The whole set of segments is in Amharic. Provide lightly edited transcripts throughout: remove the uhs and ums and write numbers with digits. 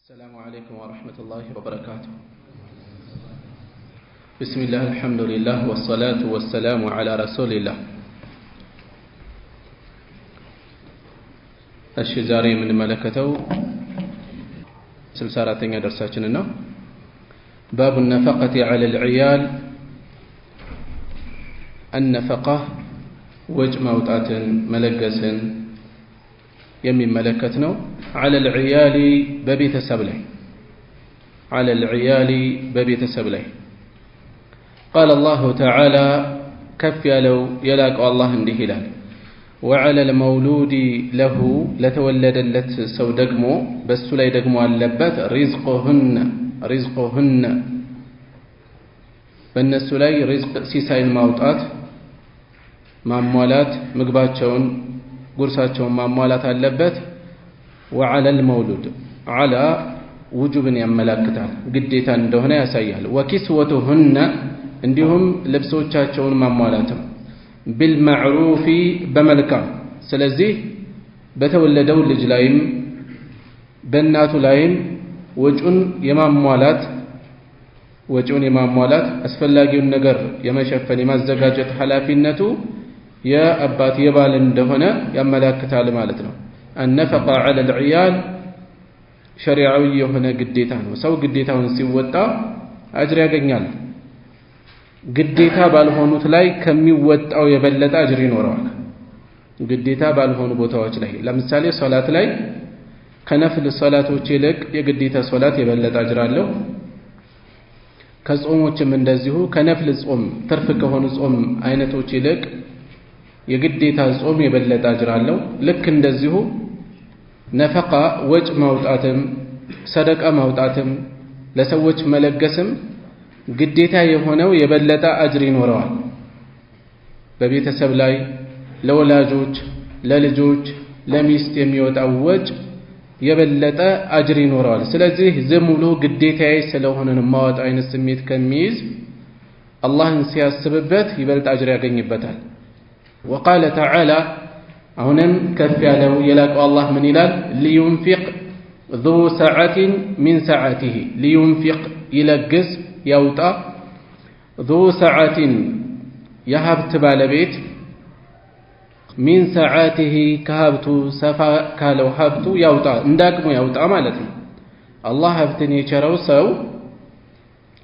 السلام عليكم ورحمة الله وبركاته. بسم الله الحمد لله والصلاة والسلام على رسول الله. الشجاري من ملكته سلسلة درساتنا باب النفقة على العيال. النفقة وجه موطات ملقس يمين ملكتنا على العيال ببيت سبله، على العيال ببيت سبله. قال الله تعالى كف يلو يلاك الله انديه لك وعلى المولود له لتولد لت سو دقمو بس لا يدقمو اللبات رزقهن بالنسو لا رزق سيساين موطات ማሟላት ምግባቸውን ጉርሳቸውን ማሟላት አለበት። وعلى المولود على وجوبን ያመለክታል ግዴታ እንደሆነ ያሳያል። وكسوتهن እንዲሁም ልብሶቻቸውን ማሟላትም بالمعروف በመልካም። ስለዚህ በተወለደው ልጅ ላይም በእናቱ ላይም ወጪውን የማሟላት አስፈላጊውን ነገር የመሸፈን የማዘጋጀት ኃላፊነቱ የአባት የባል እንደሆነ ያመለክታል ማለት ነው። النفقة على العيال ሸሪዓዊ የሆነ ግዴታ ነው። ሰው ግዴታውን ሲወጣ አጅር ያገኛል። ግዴታ ባልሆኑት ላይ ከሚወጣው የበለጠ አጅር ይኖረዋል። ግዴታ ባልሆኑ ቦታዎች ላይ ለምሳሌ ሶላት ላይ ከነፍል ሶላቶች ይልቅ የግዴታ ሶላት የበለጠ አጅር አለው። ከጾሞችም እንደዚሁ ከነፍል ጾም ትርፍ ከሆኑ ጾም አይነቶች ይልቅ የግዴታ ጾም የበለጠ አጅር አለው። ልክ እንደዚሁ ነፈቃ ወጭ ማውጣትም ሰደቃ ማውጣትም ለሰዎች መለገስም ግዴታ የሆነው የበለጠ አጅር ይኖረዋል። በቤተሰብ ላይ ለወላጆች፣ ለልጆች፣ ለሚስት የሚወጣው ወጭ የበለጠ አጅር ይኖረዋል። ስለዚህ ዝም ብሎ ግዴታዬ ስለሆነ ማወጣ አይነት ስሜት ከሚይዝ አላህን ሲያስብበት ይበልጥ አጅር ያገኝበታል። وقال تعالى هنا كف ያለው የላቀው አላህ ምን ይላል? لينفق ذو سعة من سعته لينفق ይለግስ ያውጣ ذو سعة የሀብት ባለቤት من سعته ከሀብቱ ሰፋ ካለው ሀብቱ ያውጣ እንዳቅሙ ያውጣ ማለት ነው። አላህ ሀብትን የቸረው ሰው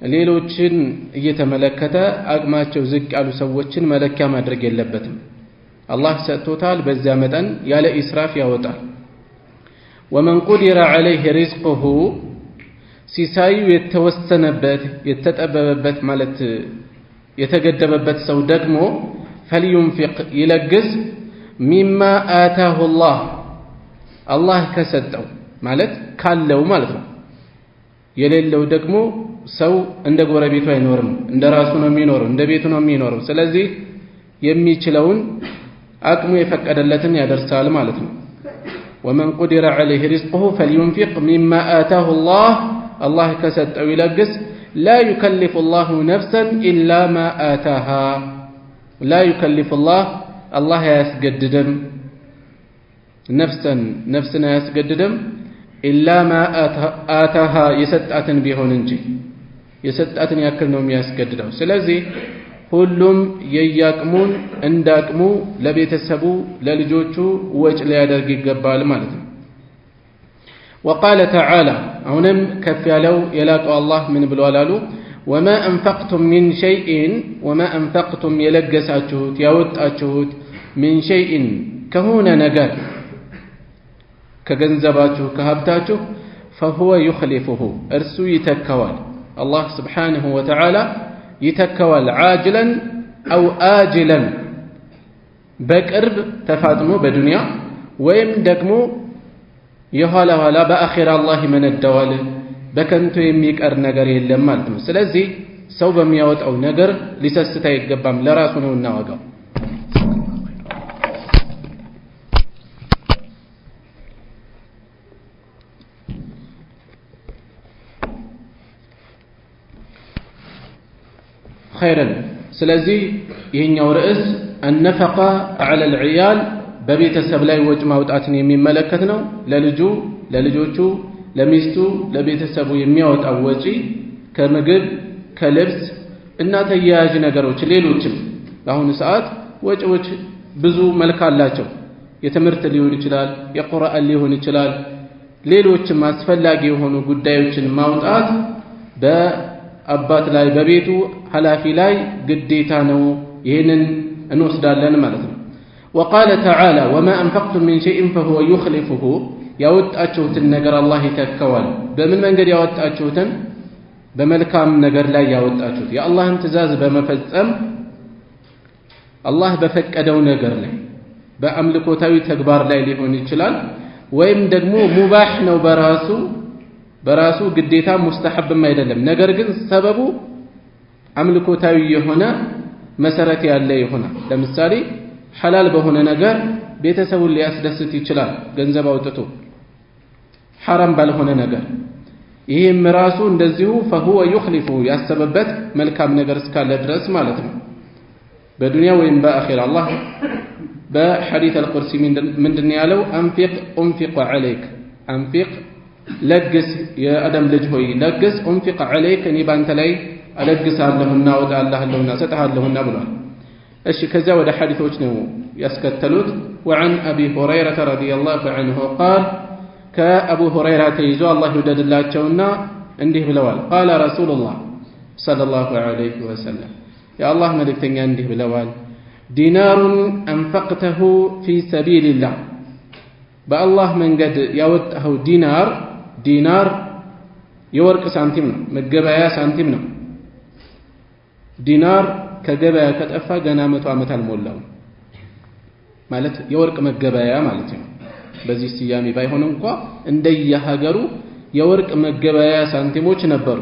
ሌሎችን እየተመለከተ አቅማቸው ዝቅ ያሉ ሰዎችን መለኪያ ማድረግ የለበትም። አላህ ሰጥቶታል፣ በዛ መጠን ያለ ኢስራፍ ያወጣል። ومن قدر عليه رزقه ሲሳዩ የተወሰነበት የተጠበበበት ማለት የተገደበበት ሰው ደግሞ فلينفق ይለግስ مما آتاه الله አላህ ከሰጠው ማለት ካለው ማለት ነው። የሌለው ደግሞ ሰው እንደ ጎረቤቱ አይኖርም፣ እንደ ራሱ ነው የሚኖረው፣ እንደ ቤቱ ነው የሚኖረው። ስለዚህ የሚችለውን አቅሙ የፈቀደለትን ያደርሳል ማለት ነው። ومن قدر عليه رزقه فلينفق مما آتاه الله الله ከሰጠው ይለግስ لا يكلف الله نفسا إلا ما آتاها لا يكلف الله ያስገድድም ነፍስን ያስገድድም إلا ما آتاها የሰጣትን ቢሆን እንጂ የሰጣትን ያክል ነው የሚያስገድደው። ስለዚህ ሁሉም የያቅሙን እንዳቅሙ ለቤተሰቡ ለልጆቹ ወጭ ሊያደርግ ይገባል ማለት ነው። وقال تعالى አሁንም ከፍ ያለው የላቀው አላህ ምን ብሏል አሉ? وما أنفقتم من شيء وما أنفقتم የለገሳችሁት ያወጣችሁት من شيء ከሆነ ነገር ከገንዘባችሁ ከሀብታችሁ فهو يخلفه እርሱ ይተካዋል። አላህ ስብሓንሁ ወተዓላ ይተካዋል። ዓጅለን አው አጅለን በቅርብ ተፋጥኖ በዱንያ ወይም ደግሞ የኋላ ኋላ በአኺራ አላህ ይመነዳዋል። በከንቱ የሚቀር ነገር የለም ማለት ነው። ስለዚህ ሰው በሚያወጣው ነገር ሊሰስት አይገባም፣ ለራሱ ነው እናወጋው። خيرا ስለዚህ ይሄኛው ርዕስ النفقة على العيال በቤተሰብ ላይ ወጭ ማውጣትን የሚመለከት ነው። ለልጆቹ ለሚስቱ ለቤተሰቡ የሚያወጣው ወጪ ከምግብ ከልብስ እና ተያያዥ ነገሮች ሌሎችም በአሁኑ ሰዓት ወጪዎች ብዙ መልክ አላቸው። የትምህርት ሊሆን ይችላል፣ የቁርአን ሊሆን ይችላል፣ ሌሎችም አስፈላጊ የሆኑ ጉዳዮችን ማውጣት በአባት ላይ በቤቱ ኃላፊ ላይ ግዴታ ነው። ይህንን እንወስዳለን ማለት ነው። وقال تعالى وما أنفقتم من شيء فهو يخلفه ያወጣችሁትን ነገር አላህ ይተካዋል። በምን መንገድ ያወጣችሁትን? በመልካም ነገር ላይ ያወጣችሁት የአላህን ትእዛዝ በመፈጸም አላህ በፈቀደው ነገር ላይ በአምልኮታዊ ተግባር ላይ ሊሆን ይችላል፣ ወይም ደግሞ ሙባህ ነው በራሱ ግዴታ ሙስተሐብም አይደለም፣ ነገር ግን ሰበቡ አምልኮታዊ የሆነ መሰረት ያለ ይሆናል። ለምሳሌ ሐላል በሆነ ነገር ቤተሰቡን ሊያስደስት ይችላል ገንዘብ አውጥቶ፣ ሐራም ባልሆነ ነገር ይህም ራሱ እንደዚሁ فهو يخلف ያሰበበት መልካም ነገር እስካለ ድረስ ማለት ነው። በዱንያ ወይም በአኺራ አላህ በሐዲስ አልቁርሲ ምንድን ያለው? أنفق عليك أنفق ለግስ የአደም ልጅ ሆይ ለግስ أنفق عليك እኔ ባንተ ላይ አለግሳለሁና አወጣልሃለሁና ሰጥሃለሁና ብሏል። እሺ ከዛ ወደ ሐዲሶች ነው ያስከተሉት። وعن أبي هريرة رضي الله عنه قال كأبو هريرة تيزو الله يودد الله تشونا عنده بلوال قال رسول الله صلى الله عليه وسلم يا الله ملكتني عنده بلوال دينار أنفقته في سبيل الله بالله من قد يوته دينار يورك سانتيمنا مجبايا سانتيمنا دينار كجبايا كتأفى جنامة وعمة المولاو ማለት የወርቅ መገበያ ማለት ነው። በዚህ ስያሜ ባይሆን እንኳን እንደየሀገሩ የወርቅ መገበያ ሳንቲሞች ነበሩ።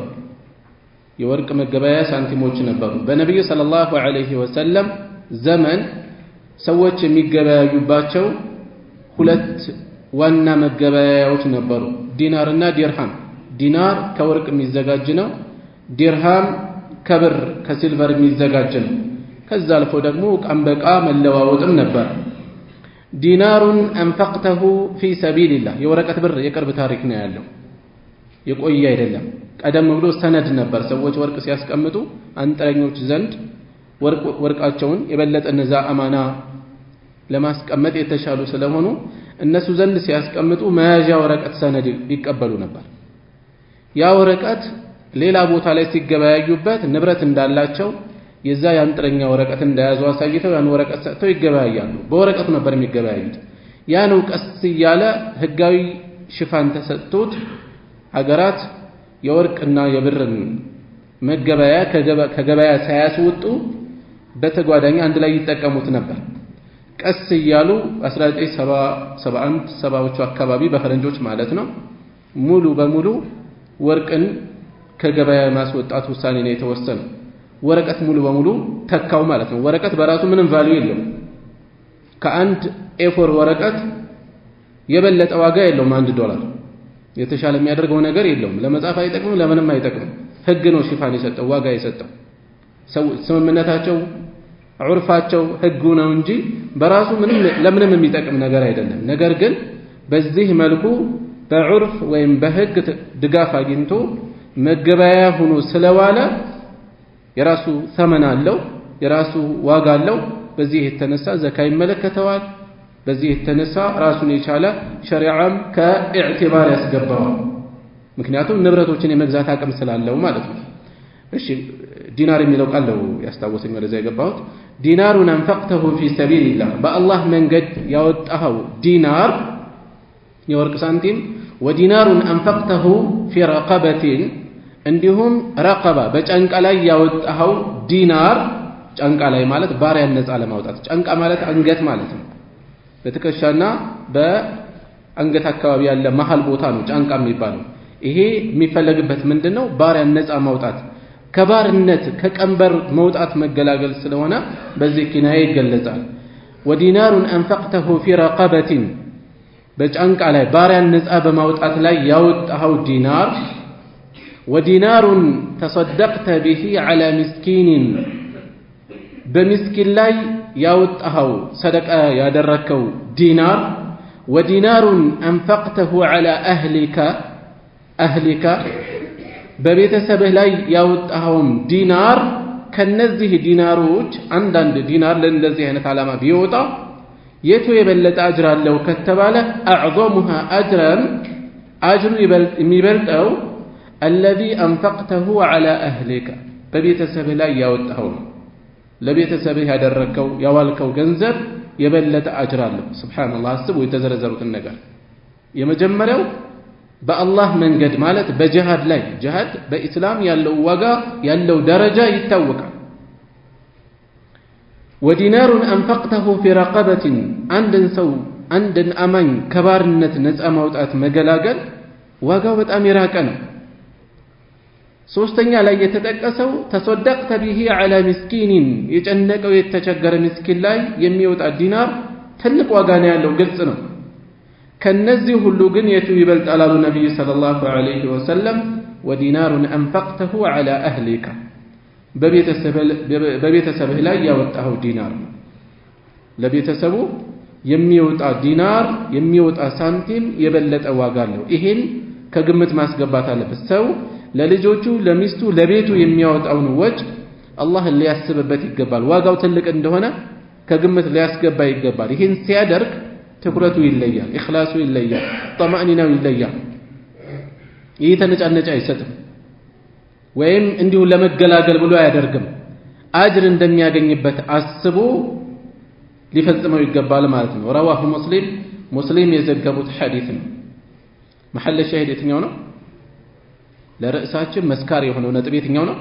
የወርቅ መገበያ ሳንቲሞች ነበሩ። በነብዩ ሰለላሁ ዐለይሂ ወሰለም ዘመን ሰዎች የሚገበያዩባቸው ሁለት ዋና መገበያያዎች ነበሩ፣ ዲናርና ዲርሃም። ዲናር ከወርቅ የሚዘጋጅ ነው። ዲርሃም ከብር ከሲልቨር የሚዘጋጅ ነው። ከዛ አልፎ ደግሞ ዕቃም በዕቃ መለዋወጥም ነበር። ዲናሩን አንፈቅተሁ ፊ ሰቢልላህ የወረቀት ብር የቅርብ ታሪክ ነው ያለው፣ የቆየ አይደለም። ቀደም ብሎ ሰነድ ነበር። ሰዎች ወርቅ ሲያስቀምጡ አንጥረኞች ዘንድ ወርቃቸውን የበለጠ እነዛ አማና ለማስቀመጥ የተሻሉ ስለሆኑ እነሱ ዘንድ ሲያስቀምጡ መያዣ ወረቀት ሰነድ ይቀበሉ ነበር። ያ ወረቀት ሌላ ቦታ ላይ ሲገበያዩበት ንብረት እንዳላቸው የዛ ያንጥረኛ ወረቀት እንደያዙ አሳይተው ያን ወረቀት ሰጥተው ይገበያያሉ። በወረቀቱ ነበር የሚገበያዩት። ያ ነው ቀስ እያለ ህጋዊ ሽፋን ተሰጥቶት ሀገራት የወርቅና የብርን መገበያ ከገበያ ሳያስወጡ በተጓዳኝ አንድ ላይ ይጠቀሙት ነበር። ቀስ እያሉ 1971 70ዎቹ አካባቢ በፈረንጆች ማለት ነው ሙሉ በሙሉ ወርቅን ከገበያ ማስወጣት ውሳኔ ነው የተወሰነው። ወረቀት ሙሉ በሙሉ ተካው ማለት ነው። ወረቀት በራሱ ምንም ቫልዩ የለውም። ከአንድ ኤፎር ወረቀት የበለጠ ዋጋ የለውም። $1 የተሻለ የሚያደርገው ነገር የለውም። ለመጻፍ አይጠቅምም፣ ለምንም አይጠቅምም። ህግ ነው ሽፋን የሰጠው ዋጋ የሰጠው። ስምምነታቸው ዑርፋቸው ህጉ ነው እንጂ በራሱ ምንም ለምንም የሚጠቅም ነገር አይደለም። ነገር ግን በዚህ መልኩ በዑርፍ ወይም በህግ ድጋፍ አግኝቶ መገበያያ ሆኖ ስለዋለ የራሱ ተመን አለው፣ የራሱ ዋጋ አለው። በዚህ የተነሳ ዘካ ይመለከተዋል። በዚህ የተነሳ ራሱን የቻለ ሸሪዓም ከኢዕቲባር ያስገባዋል። ምክንያቱም ንብረቶችን የመግዛት አቅም ስላለው ማለት ነው። እሺ ዲናር የሚለው ቃል ነው ያስታወሰኝ ወደዛ የገባሁት። ዲናሩን አንፈቅተሁ ፊ ሰቢልላህ በአላህ መንገድ ያወጣኸው ዲናር የወርቅ ሳንቲም፣ ወዲናሩን አንፈቅተሁ ፊ ረቀበቲን እንዲሁም ረቀባ በጫንቃ ላይ ያወጣኸው ዲናር። ጫንቃ ላይ ማለት ባሪያን ነፃ ለማውጣት፣ ጫንቃ ማለት አንገት ማለት ነው። በትከሻና በአንገት አካባቢ ያለ መሃል ቦታ ነው ጫንቃ የሚባለው። ይሄ የሚፈለግበት ምንድነው? ባሪያን ነፃ ማውጣት፣ ከባርነት ከቀንበር መውጣት መገላገል ስለሆነ በዚህ ኪናያ ይገለጻል። ወዲናሩን አንፈቅተሁ ፊ ረቀበቲን በጫንቃ ላይ ባሪያን ነፃ በማውጣት ላይ ያወጣኸው ዲናር። ወዲናሩን ተሰደቅተ ቢሂ ዐላ ምስኪኒን በምስኪን ላይ ያወጣኸው ሰደቃ ያደረከው ዲናር። ወዲናሩን አንፈቅተሁ ዐላ አህሊከ أهلك በቤተሰብህ ላይ ያወጣኸውም ዲናር ከነዚህ ዲናሮች አንዳንድ ዲናር ለእንደዚህ አይነት ዓላማ ቢወጣ የቱ የበለጠ አጅር አለው ከተባለ أعظمها أجرا أجر የሚበልጠው الذي أنفقته على أهلك በቤተሰብህ ላይ ያወጣኸው ለቤተሰብህ ያደረከው ያዋልከው ገንዘብ የበለጠ አጅር አለው ሱብሃንአላህ አስቡ የተዘረዘሩትን ነገር የመጀመሪያው በአላህ መንገድ ማለት በጂሃድ ላይ ጂሃድ በእስላም ያለው ዋጋ ያለው ደረጃ ይታወቃል ወዲናሩን አንፈቅተሁ في رقبة አንድን ሰው አንድን አማኝ ከባርነት ነፃ ማውጣት መገላገል ዋጋው በጣም የራቀ ነው ሶስተኛ ላይ የተጠቀሰው ተሰደቅተ به على مسكين የጨነቀው የተቸገረ ምስኪን ላይ የሚወጣ ዲናር ትልቅ ዋጋ ነው ያለው ግልጽ ነው ከነዚህ ሁሉ ግን የቱ ይበልጣል አሉ ነብዩ ሰለላሁ ዐለይሂ ወሰለም ወዲናሩን አንፈቅተሁ على اهلك በቤተሰብህ ላይ ያወጣው ዲናር ለቤተሰቡ የሚወጣ ዲናር የሚወጣ ሳንቲም የበለጠ ዋጋ አለው ይሄን ከግምት ማስገባት አለበት ሰው ለልጆቹ ለሚስቱ ለቤቱ የሚያወጣውን ወጭ አላህ ሊያስብበት ይገባል ዋጋው ትልቅ እንደሆነ ከግምት ሊያስገባ ይገባል ይሄን ሲያደርግ ትኩረቱ ይለያል ኢኽላሱ ይለያል ጠማእኒናው ይለያል ይሄ ተነጫነጫ አይሰጥም ወይም እንዲሁ ለመገላገል ብሎ አያደርግም አጅር እንደሚያገኝበት አስቦ ሊፈጽመው ይገባል ማለት ነው ረዋሁ ሙስሊም የዘገቡት ሐዲስ ነው محل الشاهد የትኛው ነው ለርዕሳችን መስካር የሆነው ነጥብ የትኛው ነው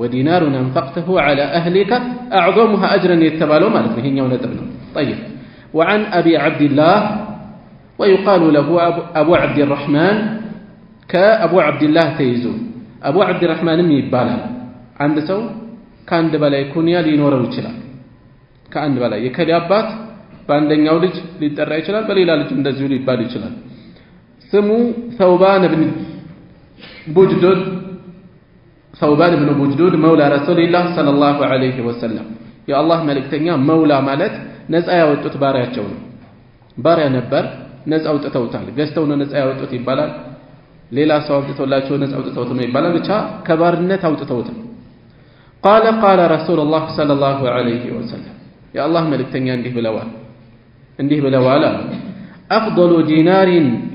ودينار انفقته على اهلك اعظمها اجرا የተባለው ማለት ነው ይሄኛው ነጥብ ነው طيب وعن ابي عبد الله ويقال له ابو عبد الرحمن كابو عبد الله تيزو ابو عبد الرحمن ይባላል አንድ ሰው ከአንድ በላይ ኩንያ ሊኖረው ይችላል ከአንድ በላይ የከዲ አባት በአንደኛው ልጅ ሊጠራ ይችላል በሌላ ልጅ እንደዚሁ ሊባል ይችላል ስሙ ثوبان بن بجدود مولى رسول الله صلى الله عليه وسلم يا الله ملكتኛ مولى ማለት ነፃ ያወጡት ባሪያቸው ነው ባሪያ ነበር ነፃ አውጥተውታል ገዝተው ነው ነፃ ያወጡት ይባላል ሌላ ሰው አውጥቶላቸው ነፃ አውጥተውት ነው ይባላል ብቻ ከባርነት አውጥተውት قال رسول الله صلى الله عليه وسلم يا الله ملكتኛ እንዲህ ብለዋል أفضل دينار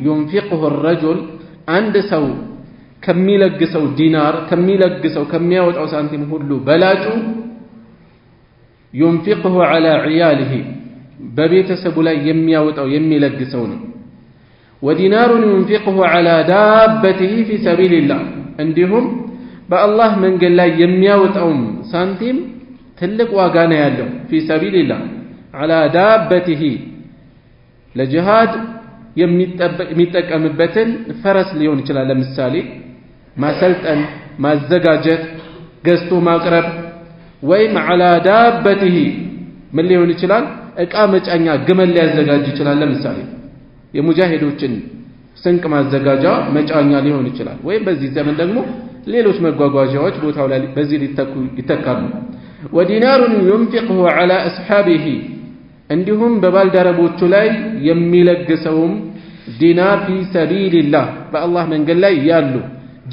ينفقه الرجل عند ሰው ከሚለግሰው ዲናር ከሚለግሰው ከሚያወጣው ሳንቲም ሁሉ በላጩ ينفقه على عياله በቤተሰቡ ላይ የሚያወጣው የሚለግሰው ነው ودينار ينفقه على دابته في سبيل الله እንዲሁም በአላህ መንገድ ላይ የሚያወጣው ሳንቲም ትልቅ ዋጋ ነው ያለው في سبيل الله على دابته ለጂሃድ የሚጠቀምበትን ፈረስ ሊሆን ይችላል ለምሳሌ ማሰልጠን ማዘጋጀት ገዝቶ ማቅረብ ወይም على دابته ምን ሊሆን ይችላል እቃ መጫኛ ግመል ሊያዘጋጅ ይችላል ለምሳሌ የሙጃሂዶችን ስንቅ ማዘጋጃ መጫኛ ሊሆን ይችላል ወይም በዚህ ዘመን ደግሞ ሌሎች መጓጓዣዎች ቦታው ላይ በዚህ ይተካሉ ودينار ينفقه على اصحابه እንዲሁም በባልደረቦቹ ላይ የሚለግሰውም ዲናር في سبيل الله በአላህ መንገድ ላይ ያሉ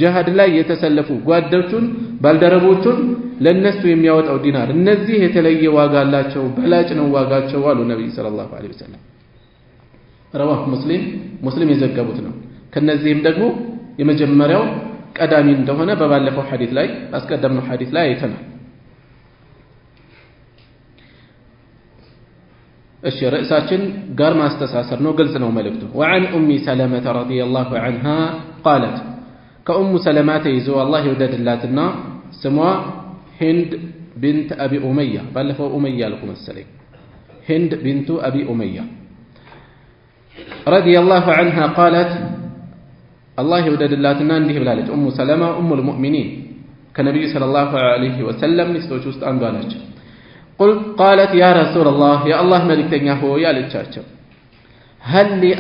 ጂሃድ ላይ የተሰለፉ ጓዶቹን ባልደረቦቹን ለነሱ የሚያወጣው ዲናር እነዚህ የተለየ ዋጋ አላቸው በላጭ ነው ዋጋቸው አሉ ነብዩ ሰለላሁ ዐለይሂ ወሰለም رواه ሙስሊም የዘገቡት ነው ከነዚህም ደግሞ የመጀመሪያው ቀዳሚ እንደሆነ በባለፈው ሐዲስ ላይ አስቀደምነው ሐዲስ ላይ አይተናል እሺ ርዕሳችን ጋር ማስተሳሰር ነው ግልጽ ነው መልእክቱ وعن ام سلمة رضي الله عنها قالت كأم سلمة يزو الله يوددلاتنا ስሟ هند بنت ابي اميه ባለፈው ኡመያ ለኩም መሰለኝ هند بنت ابي اميه رضي الله عنها قالت الله يوددلاتنا እንዲህ ብላለች ام سلمة ام المؤمنين ከነብዩ ሰለላሁ ዐለይሂ ወሰለም ሚስቶች ውስጥ አንዷ ነች قالت يا رسول الله يا الله ملكتኛ ሆይ ያለቻቸው هل لي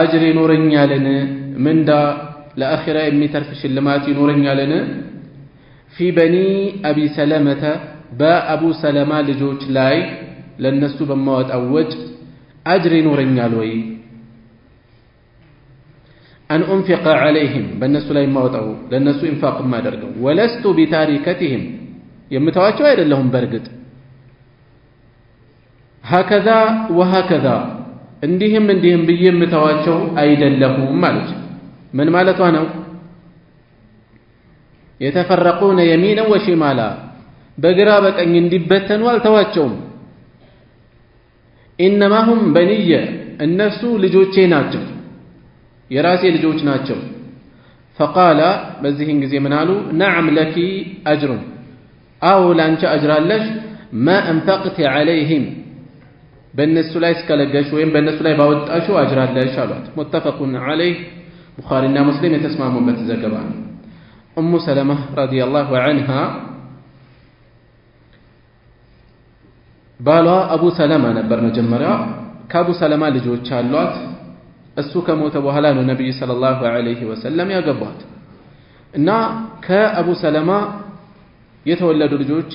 اجر ይኖረኛልን ምንዳ ለአኺራ የሚተርፍ ሽልማት ይኖረኛልን في بني ابي سلمة በአቡ ሰለማ ልጆች ላይ ለነሱ በማወጣው ወጭ አጅር ይኖረኛል ወይ أن أنفق عليهم بالنسو لا يموتوا للنسو إنفاق ما درقوا ولست بتاركتهم يمتواجهوا إلى لهم برقد هكذا وهكذا عندهم بيهم متواجهوا أيضا لهم مالج من مالتوانا يتفرقون يمينا وشمالا بقرابة أن يندبتن والتواجههم إنما هم بنية النفس لجوتشي ناتشو يراسي لجوتش ناتشو فقال بزيهن زي منالو نعم لك أجر أو لانش أجر لش ما أنفقت عليهم بالنسو لا يسكالقش وين بالنسو لا يباوت أشو أجر لش متفق عليه بخارينا مسلم تسمعهم بتزقبان أم سلمة رضي الله عنها بالا أبو سلمة نبر مجمرة كابو سلمة لجوتش اللوت እሱ ከሞተ በኋላ ነው ነብዩ ሰለላሁ ዐለይሂ ወሰለም ያገቧት እና ከአቡ ሰለማ የተወለዱ ልጆች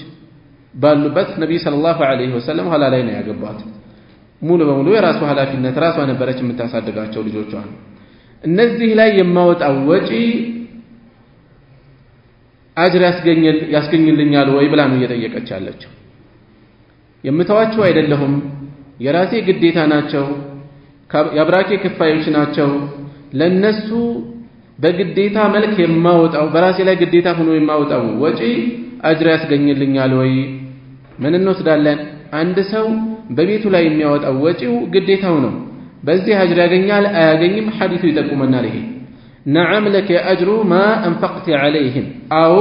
ባሉበት ነብዩ ሰለላሁ ዐለይሂ ወሰለም ኋላ ላይ ነው ያገቧት ሙሉ በሙሉ የራሱ ኃላፊነት ራሷ ነበረች የምታሳድጋቸው ልጆቿን እነዚህ ላይ የማወጣው ወጪ አጅር ያስገኝልኛል ወይ ብላ ነው እየጠየቀች ያለችው የምተዋቸው አይደለሁም የራሴ ግዴታ ናቸው ያብራኬ ክፋዮች ናቸው ለነሱ በግዴታ መልክ የማወጣው በራሴ ላይ ግዴታ ሆኖ የማወጣው ወጪ አጅር ያስገኝልኛል ወይ ምን እንወስዳለን አንድ ሰው በቤቱ ላይ የሚያወጣው ወጪው ግዴታው ነው በዚህ አጅር ያገኛል አያገኝም ሐዲሱ ይጠቁመናል ይሄ نعم لك أجر ما أنفقت عليهم أو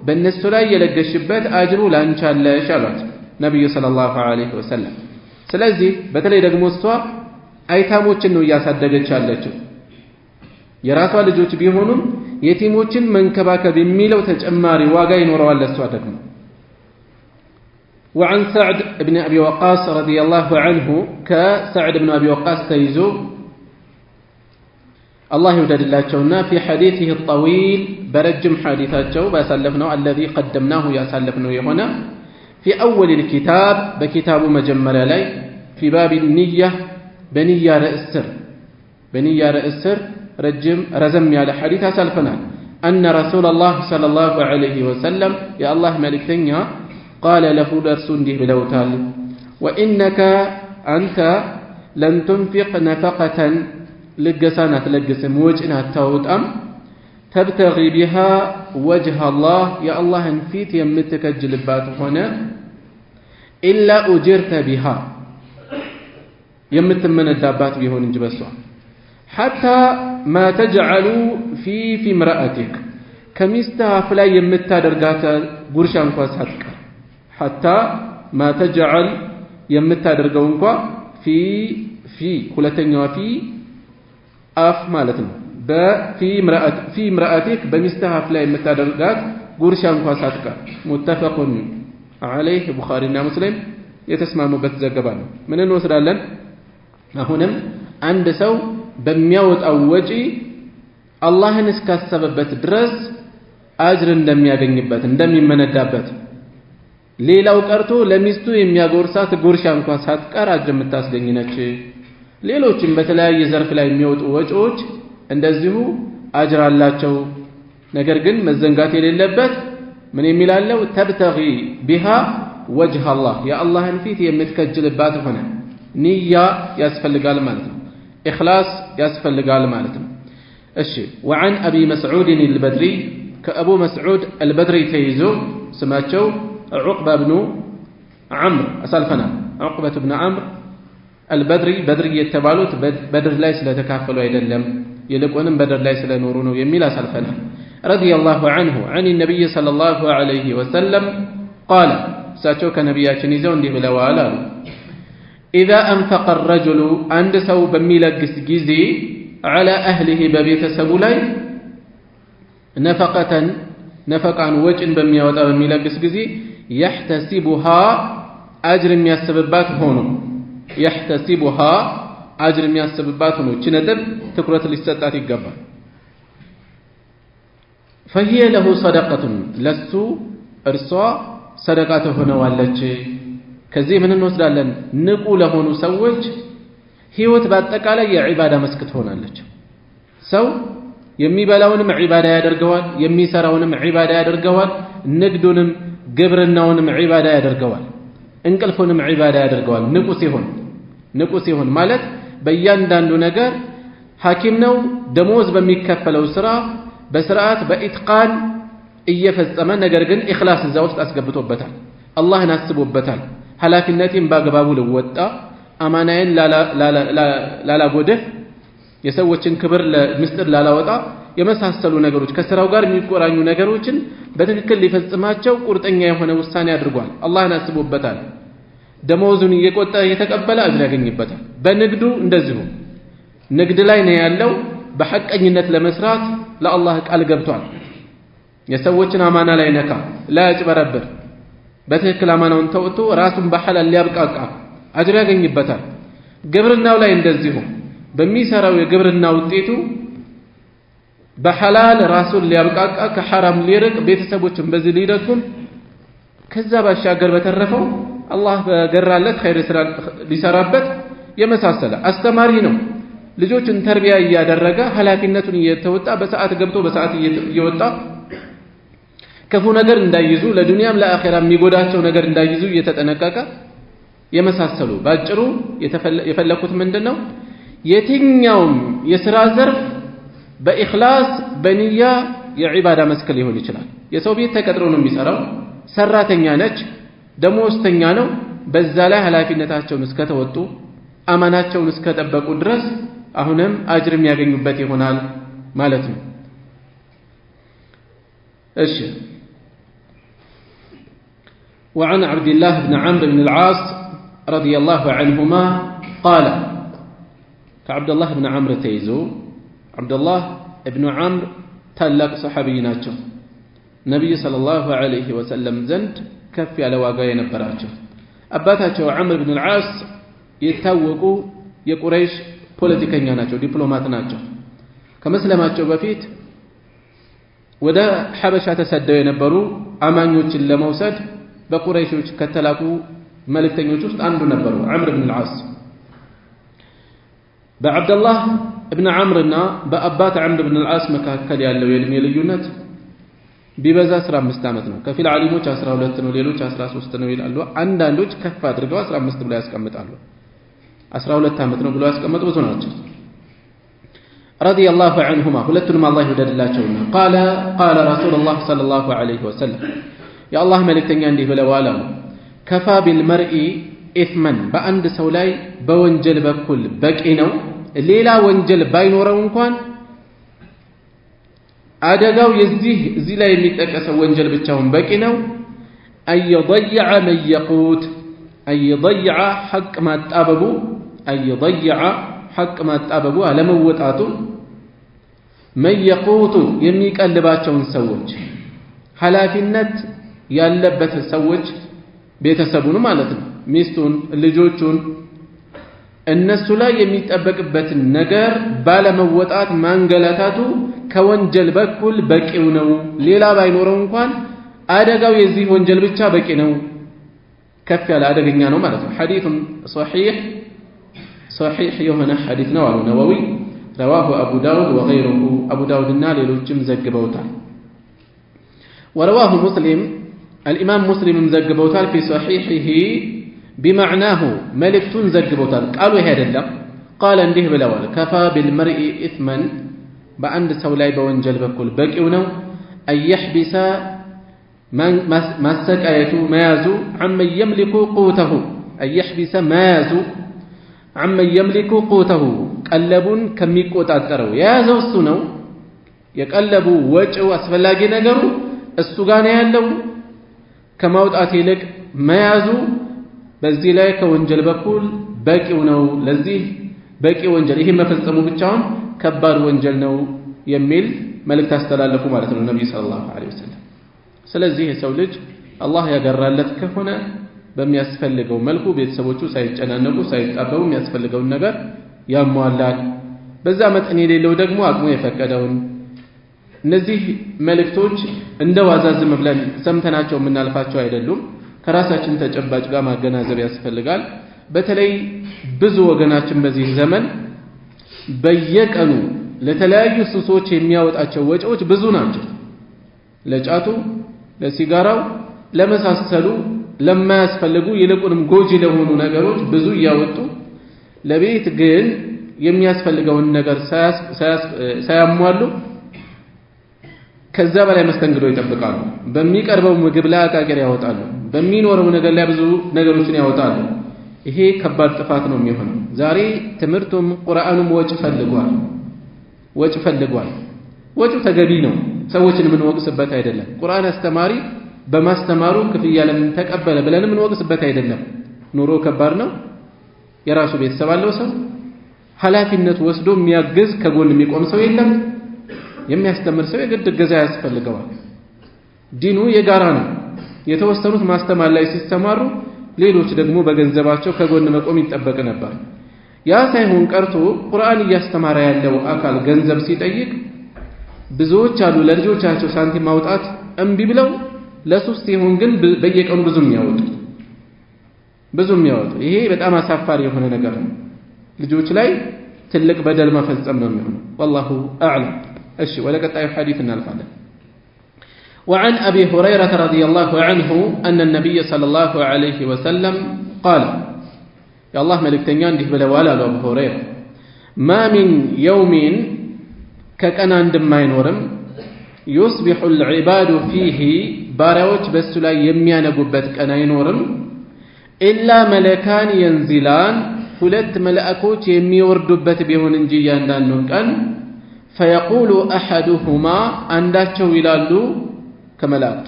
بالنسبة ላይ የለገሽበት አጅሩ ላንቺ አለ ሻላት ነብዩ ሰለላሁ ዐለይሂ ወሰለም ስለዚህ በተለይ ደግሞ እሷ አይታሞችን ነው ያሳደገች ያለችው የራሷ ልጆች ቢሆኑም የቲሞችን መንከባከብ የሚለው ተጨማሪ ዋጋ ይኖረዋል ለሷ ደግሞ وعن سعد بن أبي وقاص رضي الله عنه كسعد بن أبي وقاص تيزو الله يودد الله جونا في حديثه الطويل برجم حديثاته بأسلفنا الذي قدمناه يأسلفنا هنا في أول الكتاب بكتاب مجمل لي في باب النية بنية رئيس سر رزم على حديث سلفنا أن رسول الله صلى الله عليه وسلم يا الله ملك ثنيا قال له درسون دي بلوتال وإنك أنت لن تنفق نفقة لقسانة تلقسم وجهنا التوتأم تبتغي بها وجه الله يا الله انفيت يمتك الجلبات هنا إلا أجرت بها يمتمن الدابات بيهون انجبسوا حتى ما تجعل في امرأتك كميستها فلا يمتادرقات قرشان كواساتك حتى ما تجعل يمتادرقونك في كلتين وفي أف مالتنا في امرأتك بميستها فلا يمتادرقات قرشان كواساتك متفق عليه بخارينا مسلم يتسمع مبتزقبان من النوسر لن አሁንም አንድ ሰው በሚያወጣው ወጪ አላህን እስካሰበበት ድረስ አጅር እንደሚያገኝበት እንደሚመነዳበት ሌላው ቀርቶ ለሚስቱ የሚያጎርሳት ጉርሻ እንኳን ሳትቀር አጅር የምታስገኝ ነች ሌሎችም በተለያየ ዘርፍ ላይ የሚወጡ ወጪዎች እንደዚሁ አጅር አላቸው ነገር ግን መዘንጋት የሌለበት ምን የሚላለው ተብተጊ ቢሃ ወጅህ አላህ የአላህን ፊት የምትከጅልባት ሆነ نية يسفلقال مالتنا إخلاص يسفلقال مالتنا الشيء وعن أبي مسعود البدري كأبو مسعود البدري تيزو سماتشو عقبة بن عمرو أسالفنا عقبة بن عمرو البدري بدري يتبالوت بدر ليس لا تكافلوا إلى اللم يلقون بدر ليس لا نورون يميل أسالفنا رضي الله عنه عن النبي صلى الله عليه وسلم قال ساتوك نبياتي نزون دي بلوالا إذا أنفق الرجل عند سو بميلقس جزي على أهله ببيت سبولاي نفقا وجن بميوتا بميلقس جزي يحتسبها أجر يسببات هونو يحتسبها أجر يسببات هونو تندب تكرة الاستطاعت الجبا فهي له صدقة لسو أرسوا صدقاته هنا والتي ከዚህ ምን እንወስዳለን ንቁ ለሆኑ ሰዎች ህይወት በአጠቃላይ የዒባዳ መስክ ትሆናለች ሰው የሚበላውንም ዒባዳ ያደርገዋል፣ የሚሰራውንም ዒባዳ ያደርገዋል፣ ንግዱንም ግብርናውንም ዒባዳ ያደርገዋል፣ እንቅልፉንም ዒባዳ ያደርገዋል። ንቁ ሲሆን ማለት በእያንዳንዱ ነገር ሐኪም ነው፣ ደሞዝ በሚከፈለው ስራ በስርዓት በኢትቃን እየፈጸመ ነገር ግን ኢኽላስ እዛ ውስጥ አስገብቶበታል፣ አላህን አስቦበታል። ኃላፊነቴን በአግባቡ ልወጣ፣ አማናዬን ላላጎድፍ፣ የሰዎችን ክብር ለምስጢር ላላወጣ የመሳሰሉ ነገሮች ከስራው ጋር የሚቆራኙ ነገሮችን በትክክል ሊፈጽማቸው ቁርጠኛ የሆነ ውሳኔ አድርጓል። አላህን አስቦበታል። ደሞዙን እየተቀበለ አጅር ያገኝበታል። በንግዱ እንደዚሁ ንግድ ላይ ነው ያለው። በሐቀኝነት ለመስራት ለአላህ ቃል ገብቷል። የሰዎችን አማና ላይ ነካ ላይ ያጭበረብር፣ በትክክል አማናውን ተወጥቶ ራሱን በሐላል ሊያብቃቃ አጅር ያገኝበታል። ግብርናው ላይ እንደዚሁ በሚሰራው የግብርና ውጤቱ በሐላል ራሱን ሊያብቃቃ ከሐራም ሊርቅ ቤተሰቦችን በዚህ ሊደግም ከዛ ባሻገር በተረፈው አላህ በገራለት ኸይር ስራ ሊሰራበት የመሳሰለ አስተማሪ ነው። ልጆችን ተርቢያ እያደረገ ኃላፊነቱን እየተወጣ በሰዓት ገብቶ በሰዓት እየወጣ ክፉ ነገር እንዳይዙ ለዱንያም ለአኺራ የሚጎዳቸው ነገር እንዳይዙ እየተጠነቀቀ የመሳሰሉ ባጭሩ የፈለኩት ምንድነው የትኛውም የሥራ ዘርፍ በኢኽላስ በንያ የዒባዳ መስክ ሊሆን ይችላል። የሰው ቤት ተቀጥሮ ነው የሚሰራው፣ ሰራተኛ ነች፣ ደሞዝተኛ ነው። በዛ ላይ ኃላፊነታቸውን እስከተወጡ አማናቸውን እስከጠበቁ ድረስ አሁንም አጅር የሚያገኙበት ይሆናል ማለት ነው። እሺ وعن عبد الله بن عمرو بن العاص رضي الله عنهما قال كعبد الله بن عمرو تيزو عبد الله بن عمرو تلق صحابي ናቸው ነብዩ ሰለላሁ ዐለይሂ ወሰለም ዘንድ ከፍ ያለ ዋጋ የነበራቸው አባታቸው ዑመር ብን አልዓስ የታወቁ የቁረይሽ ፖለቲከኛ ናቸው፣ ዲፕሎማት ናቸው። ከመስለማቸው በፊት ወደ ሐበሻ ተሰደው የነበሩ አማኞችን ለመውሰድ በቁረይሾች ከተላኩ መልእክተኞች ውስጥ አንዱ ነበሩ ዑመር ብን አልዓስ። በአብደላህ ብን ዐምርና በአባት ዑመር ብን አልዓስ መካከል ያለው የዕድሜ ልዩነት ቢበዛ 15 ዓመት ነው። ከፊል ዓሊሞች 12 ነው፣ ሌሎች 13 ነው ይላሉ። አንዳንዶች ከፍ አድርገው 15 ብለው ያስቀምጣሉ። 12 ዓመት ነው ብለው ያስቀምጡ ብዙ ናቸው። ረዲየላሁ ዐንሁማ ሁለቱንም አላህ ይወደድላቸውና ቃለ ረሱሉላህ ሰለላሁ ዐለይሂ ወሰለም የአላህ መልእክተኛ እንዲህ ብለዋል አሉ ከፋ ቢልመርኢ ኢስመን በአንድ ሰው ላይ በወንጀል በኩል በቂ ነው፣ ሌላ ወንጀል ባይኖረው እንኳን አደጋው እዚህ ላይ የሚጠቀሰው ወንጀል ብቻውን በቂ ነው። አየضيع من يقوت አየضيع ሐቅ ማጣበቡ አለመወጣቱ من يقوت የሚቀልባቸውን ሰዎች ኃላፊነት ያለበት ሰዎች ቤተሰቡን ማለት ነው፣ ሚስቱን፣ ልጆቹን እነሱ ላይ የሚጠበቅበትን ነገር ባለመወጣት ማንገላታቱ ከወንጀል በኩል በቂው ነው። ሌላ ባይኖረው እንኳን አደጋው የዚህ ወንጀል ብቻ በቂ ነው። ከፍ ያለ አደገኛ ነው ማለት ነው። ሐዲሱን ሶሒህ የሆነ ሐዲስ ነው አሉ ነወዊ። ረዋሁ አቡ ዳውድ ወገይሩሁ አቡ ዳውድና ሌሎችም ዘግበውታል። ወረዋሁ ሙስሊም አልኢማም ሙስሊምም ዘግበውታል ፊ ሶሒሂሂ ቢመዕናሁ መልእክቱን ዘግበውታል። ቃሉ ይሄ አይደለም። ቃለ እንዲህ ብለዋል ከፋ ቢልመርኢ ኢስመን በአንድ ሰው ላይ በወንጀል በኩል በቂው ነው አየሕቢሰ ማሰቃየቱ መያዙ عمن يملك قوته አየሕቢሰ መያዙ عمن يملك قوته ቀለቡን ከሚቆጣጠረው የያዘው እሱ ነው። የቀለቡ ወጪው አስፈላጊ ነገሩ እሱ ጋር ነው ያለው። ከማውጣት ይልቅ መያዙ በዚህ ላይ ከወንጀል በኩል በቂው ነው። ለዚህ በቂ ወንጀል ይሄ መፈጸሙ ብቻውን ከባድ ወንጀል ነው የሚል መልእክት አስተላለፉ ማለት ነው ነብዩ ሰለላሁ ዐለይሂ ወሰለም። ስለዚህ የሰው ልጅ አላህ ያገራለት ከሆነ በሚያስፈልገው መልኩ ቤተሰቦቹ ሳይጨናነቁ ሳይጣበቡ የሚያስፈልገውን ነገር ያሟላል። በዛ መጠን የሌለው ደግሞ አቅሙ የፈቀደውን። እነዚህ መልእክቶች እንደ ዋዛ ዝም ብለን ሰምተናቸው የምናልፋቸው አይደሉም። ከራሳችን ተጨባጭ ጋር ማገናዘብ ያስፈልጋል። በተለይ ብዙ ወገናችን በዚህ ዘመን በየቀኑ ለተለያዩ ሱሶች የሚያወጣቸው ወጪዎች ብዙ ናቸው። ለጫቱ፣ ለሲጋራው፣ ለመሳሰሉ ለማያስፈልጉ ይልቁንም ጎጂ ለሆኑ ነገሮች ብዙ እያወጡ ለቤት ግን የሚያስፈልገውን ነገር ሳያሟሉ ከዛ በላይ መስተንግዶ ይጠብቃሉ። በሚቀርበው ምግብ ላይ አቃቂር ያወጣሉ። በሚኖረው ነገር ላይ ብዙ ነገሮችን ያወጣሉ። ይሄ ከባድ ጥፋት ነው የሚሆነው። ዛሬ ትምህርቱም ቁርአኑም ወጭ ፈልጓል። ወጩ ተገቢ ነው። ሰዎችን የምንወቅስበት አይደለም። ቁርአን አስተማሪ በማስተማሩ ክፍያ ለምን ተቀበለ ብለን የምንወቅስበት አይደለም። ኑሮ ከባድ ነው። የራሱ ቤተሰብ አለው ሰው ኃላፊነት ወስዶ የሚያግዝ ከጎን የሚቆም ሰው የለም። የሚያስተምር ሰው የግድ እገዛ ያስፈልገዋል። ዲኑ የጋራ ነው። የተወሰኑት ማስተማር ላይ ሲስተማሩ ሌሎች ደግሞ በገንዘባቸው ከጎን መቆም ይጠበቅ ነበር። ያ ሳይሆን ቀርቶ ቁርአን እያስተማረ ያለው አካል ገንዘብ ሲጠይቅ ብዙዎች አሉ ለልጆቻቸው ሳንቲም ማውጣት እምቢ ብለው ለሱስ ሲሆን ግን በየቀኑ ብዙ የሚያወጡ ይሄ በጣም አሳፋሪ የሆነ ነገር ነው። ልጆች ላይ ትልቅ በደል መፈጸም ነው የሚሆነው። والله اعلم። እሺ ወደ ቀጣዩ ሐዲስ እናልፋለን። وعن أبي هريرة رضي الله عنه أن النبي صلى الله عليه وسلم قال يا الله ملك تنيان ديه بلوالا أبو هريرة ما من يوم كأن عندما ينورم يصبح العباد فيه باروج بس لا يميان قبتك أنا ينورم إلا ملكان ينزلان ሁለት መላእክቶች የሚወርዱበት ቢሆን እንጂ ያንዳንዱ ቀን فيقول احدهما አንዳቸው ይላሉ ከመላእክቱ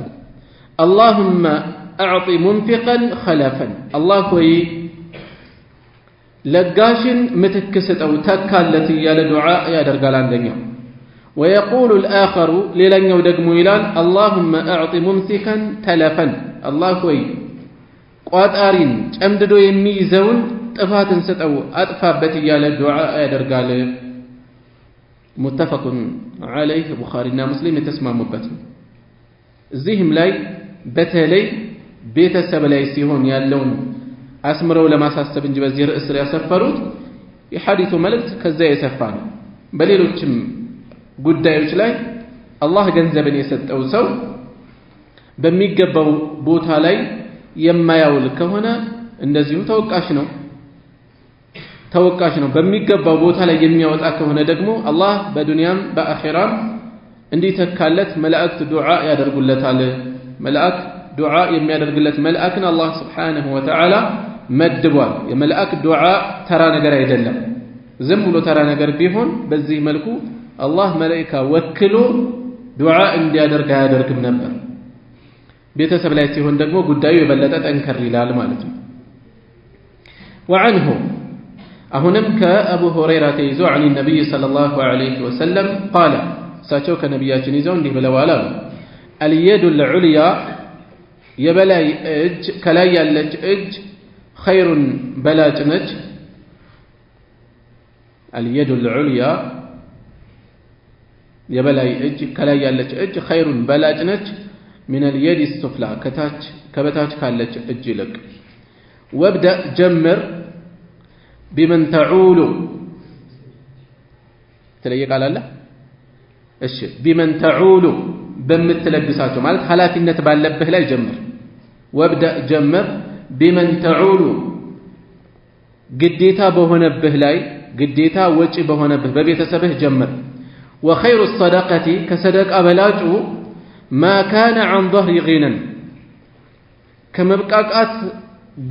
اللهم اعط منفقا خلفا الله ሆይ ለጋሽን ምትክ ስጠው ተካለት እያለ ዱዓ ያደርጋል አንደኛው ويقول الاخر ሌላኛው ደግሞ ይላል اللهم اعط ممسكا تلفا الله ሆይ ቋጣሪን ጨምድዶ የሚይዘውን ጥፋትን ስጠው አጥፋበት እያለ ዱዓ ያደርጋል። ሙተፈቁን ዐለይህ ቡኻሪና ሙስሊም የተስማሙበት። እዚህም ላይ በተለይ ቤተሰብ ላይ ሲሆን ያለውን አስምረው ለማሳሰብ እንጂ በዚህ ርዕስ ያሰፈሩት የሐዲሱ መልእክት ከዛ የሰፋ ነው። በሌሎችም ጉዳዮች ላይ አላህ ገንዘብን የሰጠው ሰው በሚገባው ቦታ ላይ የማያውል ከሆነ እንደዚሁ ተወቃሽ ነው። በሚገባው ቦታ ላይ የሚያወጣ ከሆነ ደግሞ አላህ በዱንያም በአኺራም እንዲተካለት መላእክት ዱዓ ያደርጉለታል። መላእክ ዱዓ የሚያደርግለት መልአክን አላህ Subhanahu Wa Ta'ala መድቧል። የመላእክ ዱዓ ተራ ነገር አይደለም። ዝም ብሎ ተራ ነገር ቢሆን በዚህ መልኩ አላህ መላእክት ወክሎ ዱዓ እንዲያደርግ አያደርግም ነበር። ቤተሰብ ላይ ሲሆን ደግሞ ጉዳዩ የበለጠ ጠንከር ይላል ማለት ነው። وعنه أهنم كأبو هريرة تيزو عن النبي صلى الله عليه وسلم قال ساتشو كنبيات نيزون دي بلوالا اليد العليا يبلاي اج كلاي اللج اج خير بلاجنج اليد العليا يبلاي اج كلاي اللج اج خير بلاجنج من اليد السفلى كبتاج كالج اج لك وابدأ جمر بمن تعول تليق على الله እሺ بمن تعول በምትለግሳቸው ማለት ኃላፊነት ባለበት ላይ ጀምር وابدأ جمر بمن تعول ግዴታ በሆነብህ ላይ ግዴታ ወጪ በሆነብህ በቤተሰብህ ጀምር وخير الصدقه كصدقه በላጩ ما كان عن ظهر غنى ከመብቃቃት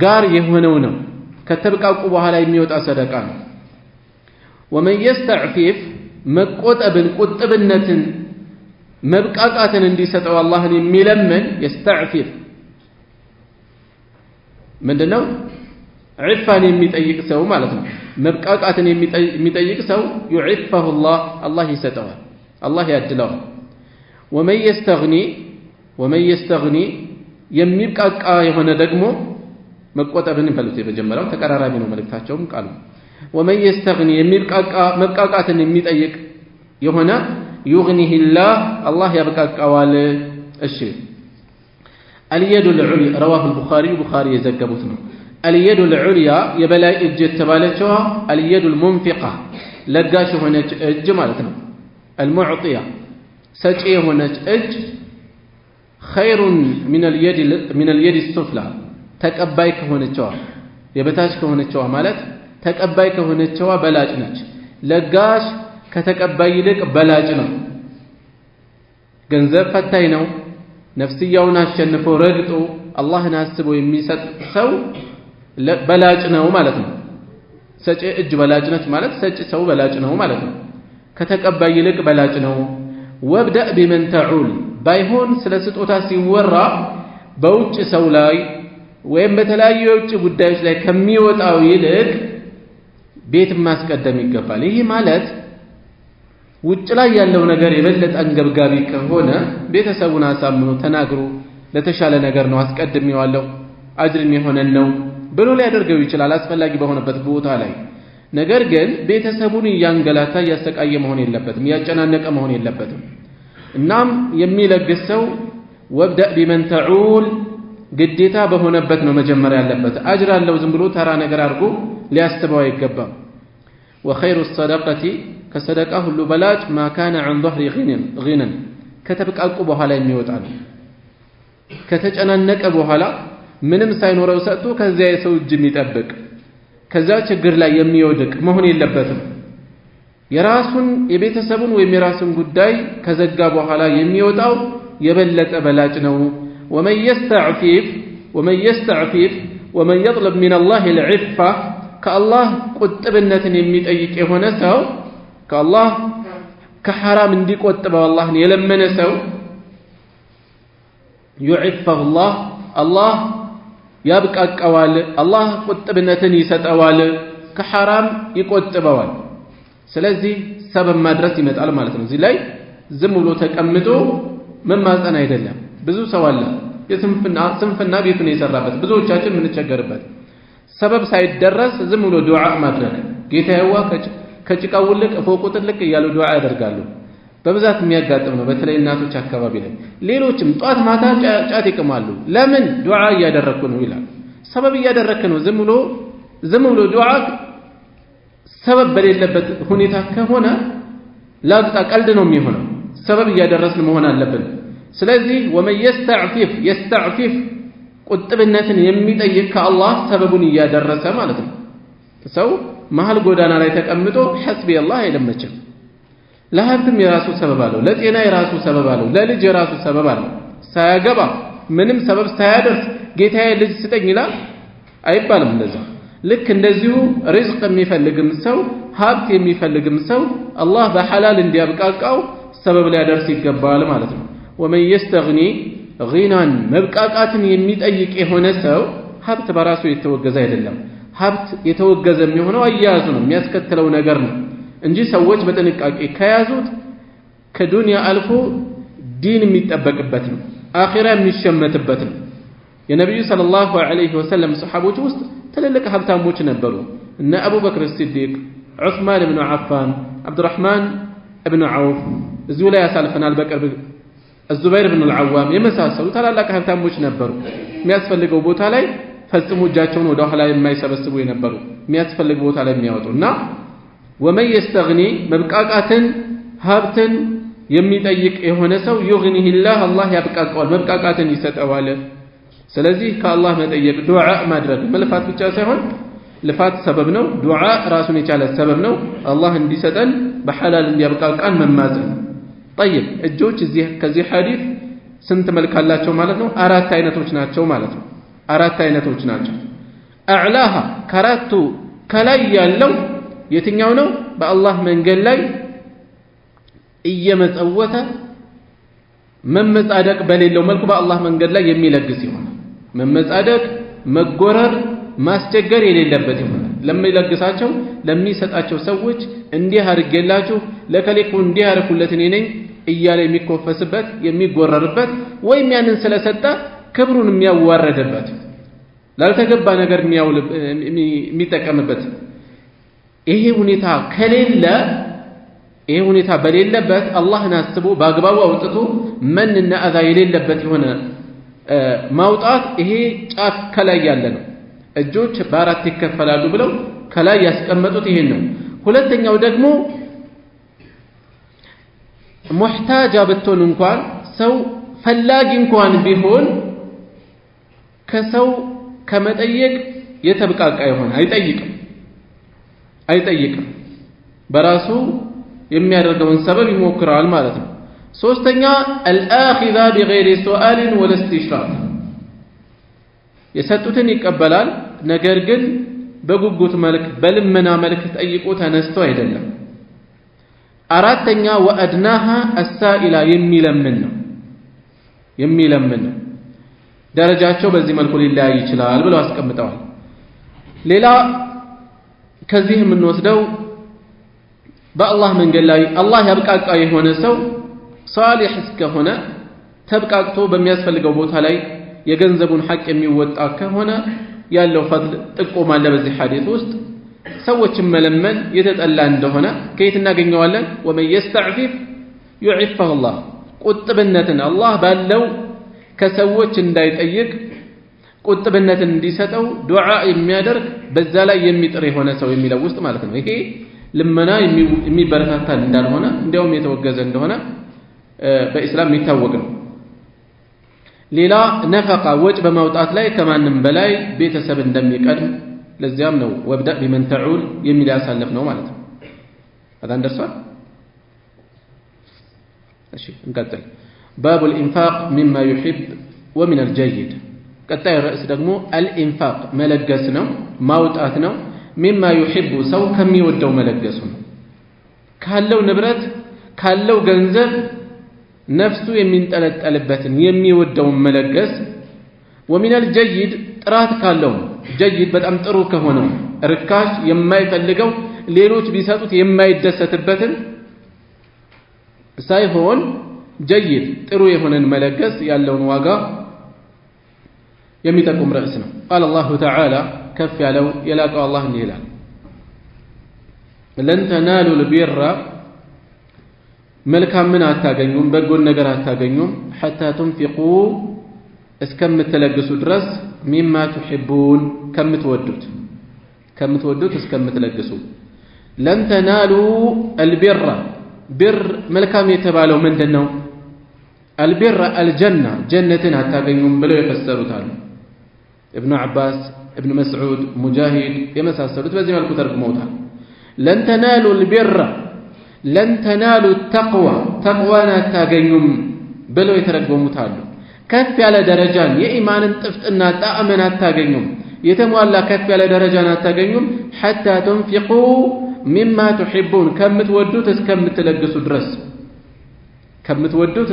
ጋር የሆነው ነው ከተብቃቁ በኋላ የሚወጣ ሰደቃ ነው ومن يستعفف መቆጠብን ቁጥብነትን መብቃቃትን እንዲሰጠው አላህን የሚለምን يستعفف ምንድነው ዒፋን የሚጠይቅ ሰው ማለት ነው መብቃቃትን የሚጠይቅ ሰው يعفه الله ይሰጠዋል አላህ ያድለዋል ومن يستغني የሚብቃቃ የሆነ ደግሞ መቆጠብን ይፈልጥ የመጀመሪያው ተቀራራቢ ነው መልእክታቸውም ቃሉ ومن يستغني የሚብቃቃ መብቃቃትን የሚጠይቅ የሆነ يغنيه الله ያብቃቃዋል እሺ اليد العليا رواه البخاري የዘገቡት ነው اليد العليا የበላይ እጅ ተባለችው اليد المنفقه ለጋሽ የሆነች እጅ ማለት ነው። المعطية ሰጪ የሆነች እጅ خير من اليد السفلى ተቀባይ ከሆነችዋ የበታች ከሆነችዋ ማለት ተቀባይ ከሆነችዋ በላጭ ነች። ለጋሽ ከተቀባይ ይልቅ በላጭ ነው። ገንዘብ ፈታኝ ነው። ነፍስያውን አሸንፎ ረግጦ አላህን አስቦ የሚሰጥ ሰው በላጭ ነው ማለት ነው። ሰጪ እጅ በላጭ ነች ማለት ሰጪ ሰው በላጭ ነው ማለት ነው። ከተቀባይ ይልቅ በላጭ ነው። ወብደእ ቢመን ተዑል ባይሆን ስለ ስጦታ ሲወራ በውጭ ሰው ላይ ወይም በተለያዩ የውጭ ጉዳዮች ላይ ከሚወጣው ይልቅ ቤት ማስቀደም ይገባል። ይህ ማለት ውጭ ላይ ያለው ነገር የበለጠ አንገብጋቢ ከሆነ ቤተሰቡን አሳምኖ ተናግሮ ለተሻለ ነገር ነው አስቀድሜዋለሁ አጅርም የሆነን ነው ብሎ ሊያደርገው ይችላል አስፈላጊ በሆነበት ቦታ ላይ። ነገር ግን ቤተሰቡን እያንገላታ እያሰቃየ መሆን የለበትም፣ እያጨናነቀ መሆን የለበትም። እናም የሚለግስ ሰው ወብደእ ቢመን ተዑል ግዴታ በሆነበት ነው መጀመሪያ ያለበት። አጅር አለው ዝም ብሎ ተራ ነገር አድርጎ ሊያስበው አይገባም። ወኸይሩ ሰደቀቲ ከሰደቃ ሁሉ በላጭ ማ ካነ ዐን ظህሪ ጊነን ከተብቃቁ በኋላ የሚወጣ ነው። ከተጨናነቀ በኋላ ምንም ሳይኖረው ሰጥቶ ከዚያ የሰው እጅ የሚጠብቅ ከዚያ ችግር ላይ የሚወድቅ መሆን የለበትም። የራሱን የቤተሰቡን ወይም የራሱን ጉዳይ ከዘጋ በኋላ የሚወጣው የበለጠ በላጭ ነው። ወመን የስተዕፊፍ ወመን የጥለብ ሚን አላህ ልዕፋ ከአላህ ቁጥብነትን የሚጠይቅ የሆነ ሰው ከአላህ ከሐራም እንዲቆጥበው አላህን የለመነ ሰው ዩዕፈሁ አላህ ያብቃቀዋል፣ አላህ ቁጥብነትን ይሰጠዋል፣ ከሐራም ይቆጥበዋል። ስለዚህ ሰበብ ማድረስ ይመጣል ማለት ነው። እዚህ ላይ ዝም ብሎ ተቀምጦ መማፀን አይደለም። ብዙ ሰው አለ ስንፍና ቤቱን የሰራበት ብዙዎቻችን የምንቸገርበት ሰበብ ሳይደረስ ዝም ብሎ ዱዓ ማድረግ ጌታዬዋ ከጭቃው ልቅ ፎቁ ጥልቅ እያሉ ዱዓ ያደርጋሉ። በብዛት የሚያጋጥም ነው በተለይ እናቶች አካባቢ ላይ። ሌሎችም ጧት ማታ ጫት ይቅማሉ። ለምን ዱዓ እያደረኩ ነው ይላል። ሰበብ እያደረክ ነው። ዝም ብሎ ዱዓ ሰበብ በሌለበት ሁኔታ ከሆነ ላግጣ ቀልድ ነው የሚሆነው። ሰበብ እያደረስን መሆን አለብን። ስለዚህ ወመን የስተዕፊፍ ቁጥብነትን የሚጠይቅ ከአላህ ሰበቡን እያደረሰ ማለት ነው። ሰው መሀል ጎዳና ላይ ተቀምጦ ሐስቢ አላህ አይለመችም። ለሀብትም የራሱ ሰበብ አለው፣ ለጤና የራሱ ሰበብ አለው፣ ለልጅ የራሱ ሰበብ አለው። ሳያገባ ምንም ሰበብ ሳያደርስ ጌታዬ ልጅ ስጠኝ ይላል አይባልም። እንደዛ ልክ እንደዚሁ ሪዝቅ የሚፈልግም ሰው ሀብት የሚፈልግም ሰው አላህ በሐላል እንዲያብቃቃው ሰበብ ሊያደርስ ይገባል ማለት ነው። ወመን የስተግኒ ጊናን መብቃቃትን የሚጠይቅ የሆነ ሰው ሀብት በራሱ የተወገዘ አይደለም። ሀብት የተወገዘ የሚሆነው አያያዙ ነው፣ የሚያስከትለው ነገር ነው እንጂ ሰዎች በጥንቃቄ ከያዙት ከዱንያ አልፎ ዲን የሚጠበቅበት ነው፣ አኺራ የሚሸመትበት ነው። የነቢዩ ሰለላሁ ዐለይሂ ወሰለም ሰሓቦች ውስጥ ትልልቅ ሀብታሞች ነበሩ። እነ አቡበክር ሲዲቅ፣ ዑስማን ብኑ ዓፋን፣ አብዱራሕማን እብኑ ዐውፍ፣ እዚሁ ላይ ያሳልፈናል በቅርብ الزبير بن العوام የመሳሰሉ ታላላቅ ሀብታሞች ነበሩ። የሚያስፈልገው ቦታ ላይ ፈጽሞ እጃቸውን ወደ ኋላ የማይሰበስቡ የነበሩ የሚያስፈልግ ቦታ ላይ የሚያወጡና ወመን የስተግኒ መብቃቃትን ሀብትን የሚጠይቅ የሆነ ሰው ዩግኒሂላህ አላህ ያብቃቀዋል፣ መብቃቃትን ይሰጠዋል። ስለዚህ ከአላህ መጠየቅ ዱዓ ማድረግ መልፋት ብቻ ሳይሆን ልፋት ሰበብ ነው፣ ዱዓ ራሱን የቻለ ሰበብ ነው። አላህ እንዲሰጠን በሐላል እንዲያብቃቃን መማፀን። طيب እጆች ከዚህ ሐዲስ ስንት መልክ አላቸው ማለት ነው? አራት አይነቶች ናቸው ማለት ነው። አራት አይነቶች ናቸው። አዕላሃ ከአራቱ ከላይ ያለው የትኛው ነው? በአላህ መንገድ ላይ እየመጸወተ መመጻደቅ በሌለው መልኩ በአላህ መንገድ ላይ የሚለግስ ይሆናል። መመጻደቅ፣ መጎረር፣ ማስቸገር የሌለበት ይሆናል። ለሚለግሳቸው ለሚሰጣቸው ሰዎች እንዲህ አድርጌላችሁ ለከሌኩ እንዲህ አድርኩለት እኔ ነኝ እያለ የሚኮፈስበት የሚጎረርበት ወይም ያንን ስለሰጠ ክብሩን የሚያዋረድበት ላልተገባ ነገር የሚጠቀምበት ይሄ ሁኔታ ከሌለ ይሄ ሁኔታ በሌለበት አላህን አስቦ በአግባቡ አውጥቶ መንና አዛ የሌለበት የሆነ ማውጣት ይሄ ጫፍ ከላይ ያለ ነው። እጆች በአራት ይከፈላሉ ብለው ከላይ ያስቀመጡት ይሄን ነው። ሁለተኛው ደግሞ ሙህታጅ ብትሆን እንኳን ሰው ፈላጊ እንኳን ቢሆን ከሰው ከመጠየቅ የተብቃቃ ይሆን አይጠይቅም በራሱ የሚያደርገውን ሰበብ ይሞክራል ማለት ነው። ሶስተኛ አልአኺዛ بغير سؤال ولا استشراف የሰጡትን ይቀበላል ነገር ግን በጉጉት መልክ በልመና መልክ ጠይቆ ተነስቶ አይደለም። አራተኛ ወአድናሃ السائل የሚለምን ነው ደረጃቸው በዚህ መልኩ ሊለያይ ይችላል ብለው አስቀምጠዋል። ሌላ ከዚህ የምንወስደው በአላህ መንገድ ላይ አላህ ያብቃቃ የሆነ ሰው ሷሊህ እስከሆነ ተብቃቅቶ በሚያስፈልገው ቦታ ላይ የገንዘቡን ሐቅ የሚወጣ ከሆነ ያለው ፈድል ጥቆማ አለ በዚህ ሐዲስ ውስጥ። ሰዎችን መለመን የተጠላ እንደሆነ ከየት እናገኘዋለን? ወመን የስተዕፊፍ ዩዕፈሁ አላህ ቁጥብነትን አላህ ባለው ከሰዎች እንዳይጠይቅ ቁጥብነትን እንዲሰጠው ዱዓ የሚያደርግ በዛ ላይ የሚጥር የሆነ ሰው የሚለው ውስጥ ማለት ነው። ይሄ ልመና የሚበረታታ እንዳልሆነ እንዲያውም የተወገዘ እንደሆነ በእስላም የሚታወቅ ነው። ሌላ ነፈቃ ወጭ በማውጣት ላይ ከማንም በላይ ቤተሰብ እንደሚቀድም ለዚያም ነው ወብዳ ቢመን ተዑል የሚል ያሳለፍ ነው ማለት ነው። አዳን ደርሷል። እሺ እንቀጥል። ባቡል ኢንፋቅ ሚማ ዩሂብ ወሚን አልጀይድ። ቀጣይ ርዕስ ደግሞ አልኢንፋቅ መለገስ ነው ማውጣት ነው። ሚማ ዩሂብ ሰው ከሚወደው መለገሱ ነው። ካለው ንብረት ካለው ገንዘብ ነፍሱ የሚንጠለጠልበትን የሚወደውን መለገስ። ወሚን አልጀይድ ጥራት ካለው ጀይድ በጣም ጥሩ ከሆነው ርካሽ የማይፈልገው ሌሎች ቢሰጡት የማይደሰትበትን ሳይሆን ጀይድ ጥሩ የሆነን መለገስ ያለውን ዋጋ የሚጠቁም ርዕስ ነው። ቃል አላሁ ተዓላ ከፍ ያለው የላቀው አላህ እንዲህ ይላል ለን ተናሉ ልቢራ መልካምን አታገኙም በጎን ነገር አታገኙም ሐታ ትንፊቁ እስከምትለግሱ ድረስ ሚማ ትሕቡን ከምትወዱት እስከምትለግሱ። ለን ተናሉ አልቢራ ብር መልካም የተባለው ምንድን ነው? አልቢራ አልጀና ጀነትን አታገኙም ብለው የፈሰሩታል። እብኑ ዓባስ እብኑ መስዑድ ሙጃሂድ የመሳሰሉት በዚህ መልኩ ተርጉመውታል። ለን ተናሉ አልቢራ ለን ተናሉ ተቅዋ ተቅዋን አታገኙም ብለው የተረጎሙታሉ። ከፍ ያለ ደረጃን የኢማንን ጥፍጥና ጣዕምን አታገኙም የተሟላ ከፍ ያለ ደረጃን አታገኙም ሐታ ትንፊቁ ሚማ ትሕቡን ከምትወዱት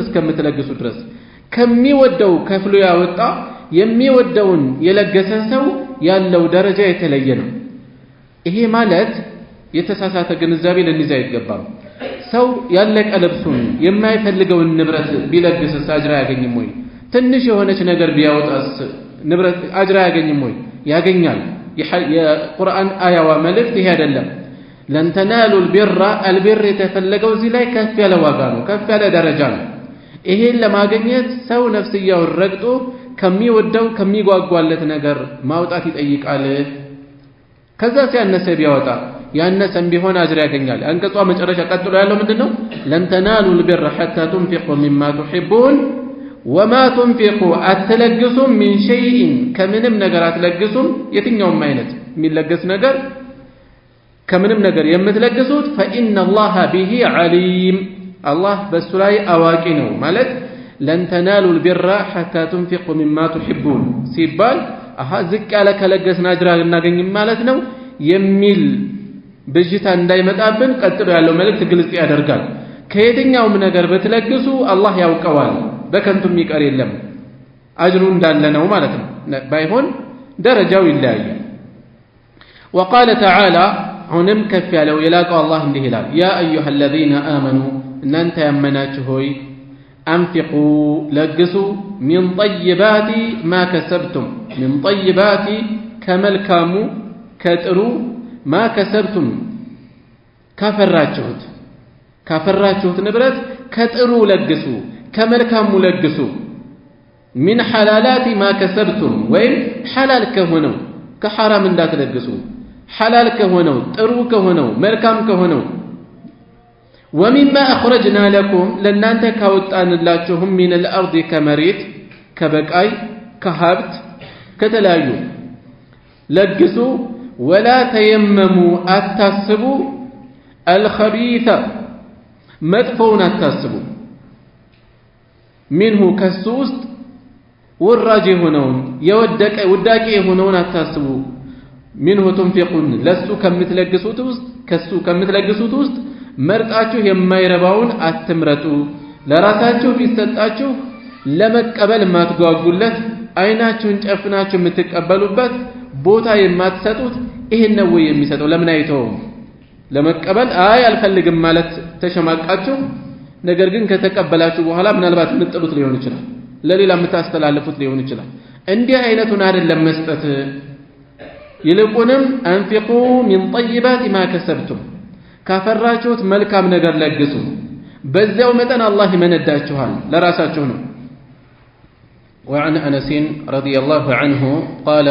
እስከምትለግሱ ድረስ ከሚወደው ከፍሎ ያወጣ የሚወደውን የለገሰ ሰው ያለው ደረጃ የተለየ ነው። ይሄ ማለት የተሳሳተ ግንዛቤ ልንይዝ አይገባም። ሰው ያለቀ ልብሱን የማይፈልገውን ንብረት ቢለግስስ አጅር አያገኝም ወይ? ትንሽ የሆነች ነገር ቢያወጣስ ንብረት አጅር አያገኝም ወይ? ያገኛል። የቁርአን አያዋ መልእክት ይሄ አይደለም። ለን ተናሉ አልቢራ አልቢር የተፈለገው እዚህ ላይ ከፍ ያለ ዋጋ ነው፣ ከፍ ያለ ደረጃ ነው። ይሄን ለማግኘት ሰው ነፍስያውን ረግጦ ከሚወደው ከሚጓጓለት ነገር ማውጣት ይጠይቃል። ከዛ ሲያነሰ ቢያወጣ ያነሰም ቢሆን አጅር ያገኛል። አንቀጿ መጨረሻ ቀጥሎ ያለው ምንድነው? ለን ተናሉ አልቢራ ሐታ ትንፊቁ ሚማ ትሕቡን ወማ ትንፊቁ አትለግሱም ሚን ሸይኢን ከምንም ነገር አትለግሱም። የትኛውም አይነት የሚለገስ ነገር ከምንም ነገር የምትለግሱት ፈኢነ አላህ ቢሂ ዓሊም አላህ በሱ ላይ አዋቂ ነው ማለት ለን ተናሉ አልቢራ ሐታ ትንፊቁ ሚማ ትሕቡን ሲባል ዝቅ ያለ ከለገስን አጅር እናገኝም ማለት ነው የሚል ብዥታ እንዳይመጣብን ቀጥሎ ያለው መልእክት ግልጽ ያደርጋል። ከየትኛውም ነገር በትለግሱ አላህ ያውቀዋል፣ በከንቱ የሚቀር የለም፣ አጅሩ እንዳለ ነው ማለት ነው። ባይሆን ደረጃው ይለያያል። ወቃለ ተዓላ አሁንም ከፍ ያለው የላቀው አላህ እንዲህ ይላል ያ አዩሃ አለዚነ አመኑ እናንተ ያመናችሁ ሆይ አንፊቁ ለግሱ ሚን ጠይባቲ ማ ከሰብቱም ሚን ጠይባቲ ከመልካሙ ከጥሩ ማ ከሰብቱም ካፈራችሁት ንብረት ከጥሩ ለግሱ ከመልካሙ ለግሱ። ሚን ሐላላቲ ማ ከሰብቱም ወይም ሐላል ከሆነው ከሐራም እንዳትለግሱ። ሐላል ከሆነው ጥሩ ከሆነው መልካም ከሆነው ومما أخرجنا لكم لنانت كاوطان اللاتهم من الأرض كمريت كبقاي كهبت كتلايو لقسوا ولا تيمموا التاسبوا الخبيث مدفون التاسبوا منه كسوست والراجي هنون وداكي هنون التاسبوا منه تنفقون لسو كمتلقسوا توست كسو كمتلقسوا توست مرتاچو የማይረባውን አትምረጡ ለራሳችሁ ቢሰጣችሁ ለመቀበል ማትጓጉለት አይናችሁን ጨፍናችሁ የምትቀበሉበት ቦታ የማትሰጡት ይሄን ነው የሚሰጠው ለምን አይተው ለመቀበል አልፈልግም ማለት ተሸማቃችሁ ነገር ግን ከተቀበላችሁ በኋላ ምናልባት ምጥሉት ሊሆን ይችላል ለሌላ የምታስተላልፉት ሊሆን ይችላል እንዲህ አይነቱን አይደለም መስጠት ይልቁንም አንፊቁ ሚን طيبات ما كسبتم ካፈራችሁት መልካም ነገር ለግሱ በዚያው መጠን አላህ ይመነዳችኋል ለራሳችሁ ነው وعن أنس رضي الله عنه قال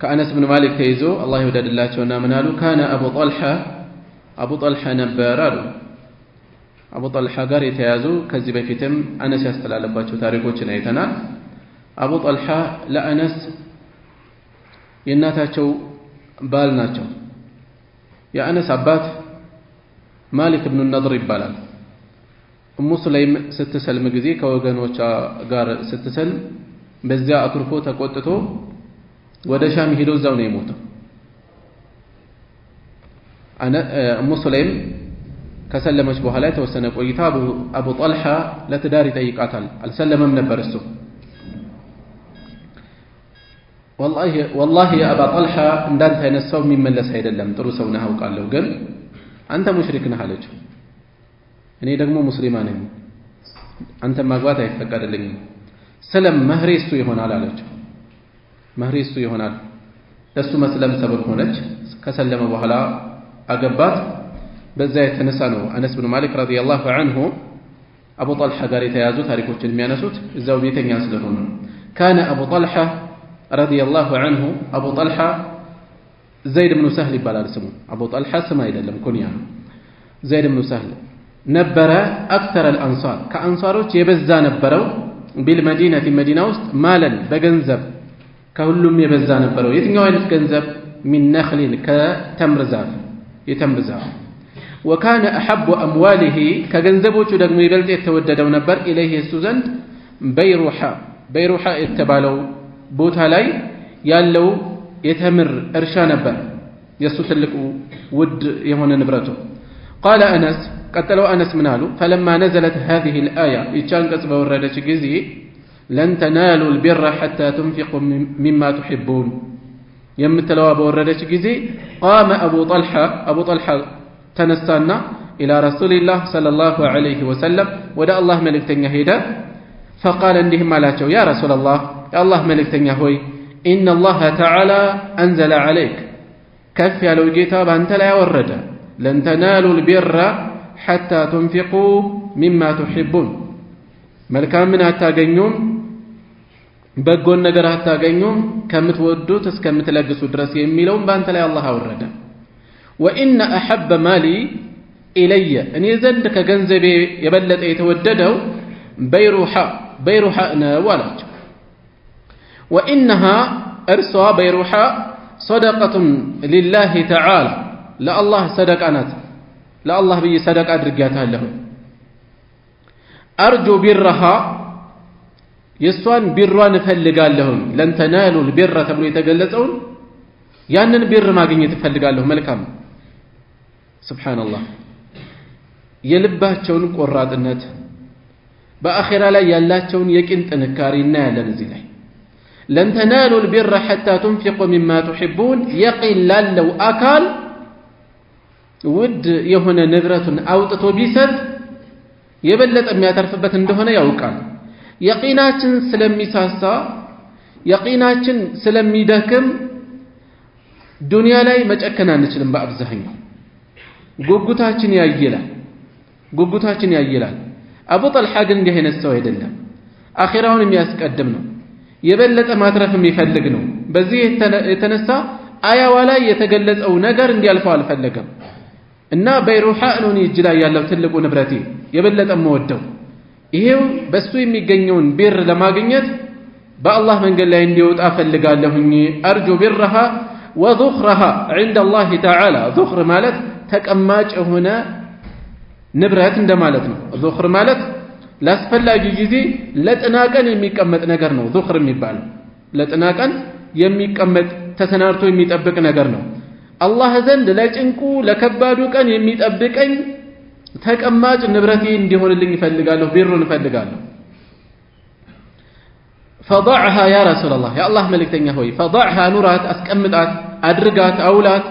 كأنس بن مالك تيزو الله يودد الله شونا منالو كان أبو طلحة نبارالو أبو طلحة قال يتيازو كذب فيتم أنس يستلال باتشو تاريخوچنا يتنا أبو طلحة لأنس يناتاچو بالناچو የአነስ አባት ማሊክ ኢብኑ ነድር ይባላል ኡሙ ሱለይም ስትሰልም ጊዜ ከወገኖቿ ጋር ስትሰልም በዚያ አኩርፎ ተቆጥቶ ወደ ሻም ሄዶ እዛው ነው የሞተው ኡሙ ሱለይም ከሰለመች በኋላ የተወሰነ ቆይታ አቡ ጣልሃ ለትዳር ይጠይቃታል አልሰለመም ነበር እሱ والله يا أبا طلحة እንዳንተ አይነት ሰው የሚመለስ አይደለም ጥሩ ሰው ነህ አውቃለሁ ግን አንተ ሙሽሪክ ነህ አለችው እኔ ደግሞ ሙስሊማ ነኝ አንተ ማግባት አይፈቀድልኝም ሰለም መህሬ እሱ ይሆናል አለችው መህሬ እሱ ይሆናል ለሱ መስለም ሰበብ ሆነች ከሰለመ በኋላ አገባት በዛ የተነሳ ነው አነስ ብን ማሊክ ረዲየላሁ ዐንሁ አቡ ጣልሃ ጋር የተያዙ ታሪኮችን የሚያነሱት እዛው ቤተኛ ስለሆነ كان أبو طلحة رضي الله عنه أبو طلحة زيد بن سهل يبالال اسمه أبو طلحة سما يدلم كنيا زيد بن سهل نبر أكثر الأنصار كأنصاروች የበዛ ነበረው بالمدينة مدينة ውስጥ مالا በገንዘብ ከሁሉም የበዛ ነበረው የትኛው አይነት ገንዘብ من نخل كتمر زاف የተምር ዛፍ وكان أحب أمواله ከገንዘቦቹ ደግሞ ይበልጥ የተወደደው ነበር إليه እሱ ዘንድ بيروحة የተባለው ቦታ ላይ ያለው የተምር እርሻ ነበር የሱ ትልቁ ውድ የሆነ ንብረቱ قال أنس قتلوا أنس منالو فلما نزلت هذه الآية يتشانقص بوردش ጊዜ لن تنالوا البر حتى تنفقوا مما تحبون يمتلوا بوردش ጊዜ قام أبو طلحة تنسانا إلى رسول الله صلى الله عليه وسلم ودى الله ملكتنيا هيدا فقال عندهم مالاتشو يا رسول الله يا الله ملكتنيا هوي إن الله تعالى أنزل عليك كف يا لو جيتا بانت لا يورد لن تنالوا البر حتى تنفقوا مما تحبون ملكا من هتاغنيوم بغون ነገር هتاغنيوم ከምትወዱት እስከምትለግሱ ድረስ የሚለውን ባንተ ላይ አላህ አወረደ وإن أحب مالي إلي أن يزند كجنزبي يبلت يتودده بيروحة نوالج وإنها أرسوا بيروحة صدقة لله تعالى لا الله صدق أنات لا الله بي صدق أدرجاتها له أرجو برها يسوان بروان فلقال لهم لن تنالوا البر تبلو يتقلسون ያንን ቢር ማግኘት ይፈልጋለሁ መልካም ሱብሃንአላህ የልባቸውን ቆራጥነት በአኺራ ላይ ያላቸውን የቂን ጥንካሬ እናያለን እዚህ ላይ لن تنالوا البر حتى تنفقوا مما تحبون يقين ላለው አካል ውድ የሆነ ንብረቱን አውጥቶ ቢሰጥ የበለጠ የሚያተርፍበት እንደሆነ ያውቃል የቂናችን ስለሚሳሳ የቂናችን ስለሚደክም ዱንያ ላይ መጨከን አንችልም በአብዛኛው ጉጉታችን ያየላል አቡ ጠልሃ ግን እንዲህ አይነት ሰው አይደለም አኺራውን የሚያስቀድም ነው የበለጠ ማትረፍ የሚፈልግ ነው በዚህ የተነሳ አያዋ ላይ የተገለጸው ነገር እንዲያልፈው አልፈለገም እና በይሩሃ ነው እጅ ላይ ያለው ትልቁ ንብረቴ የበለጠ መወደው ይሄው በሱ የሚገኘውን ቢር ለማግኘት በአላህ መንገድ ላይ እንዲወጣ ፈልጋለሁኝ አርጁ ቢርሃ ወዙኽረሃ عند الله تعالى ዙኽር ማለት ተቀማጭ የሆነ ንብረት እንደማለት ነው ዙኽር ማለት ላስፈላጊ ጊዜ ለጥናቀን የሚቀመጥ ነገር ነው ዙኽር የሚባለው ለጥናቀን የሚቀመጥ ተሰናርቶ የሚጠብቅ ነገር ነው አላህ ዘንድ ለጭንቁ ለከባዱ ቀን የሚጠብቀኝ ተቀማጭ ንብረቴ እንዲሆንልኝ ይፈልጋለሁ ቢሩን ይፈልጋለሁ فضعها يا رسول الله يا الله ملكتኛ ሆይ فضعها نورات اسقمጣት አድርጋት አውላት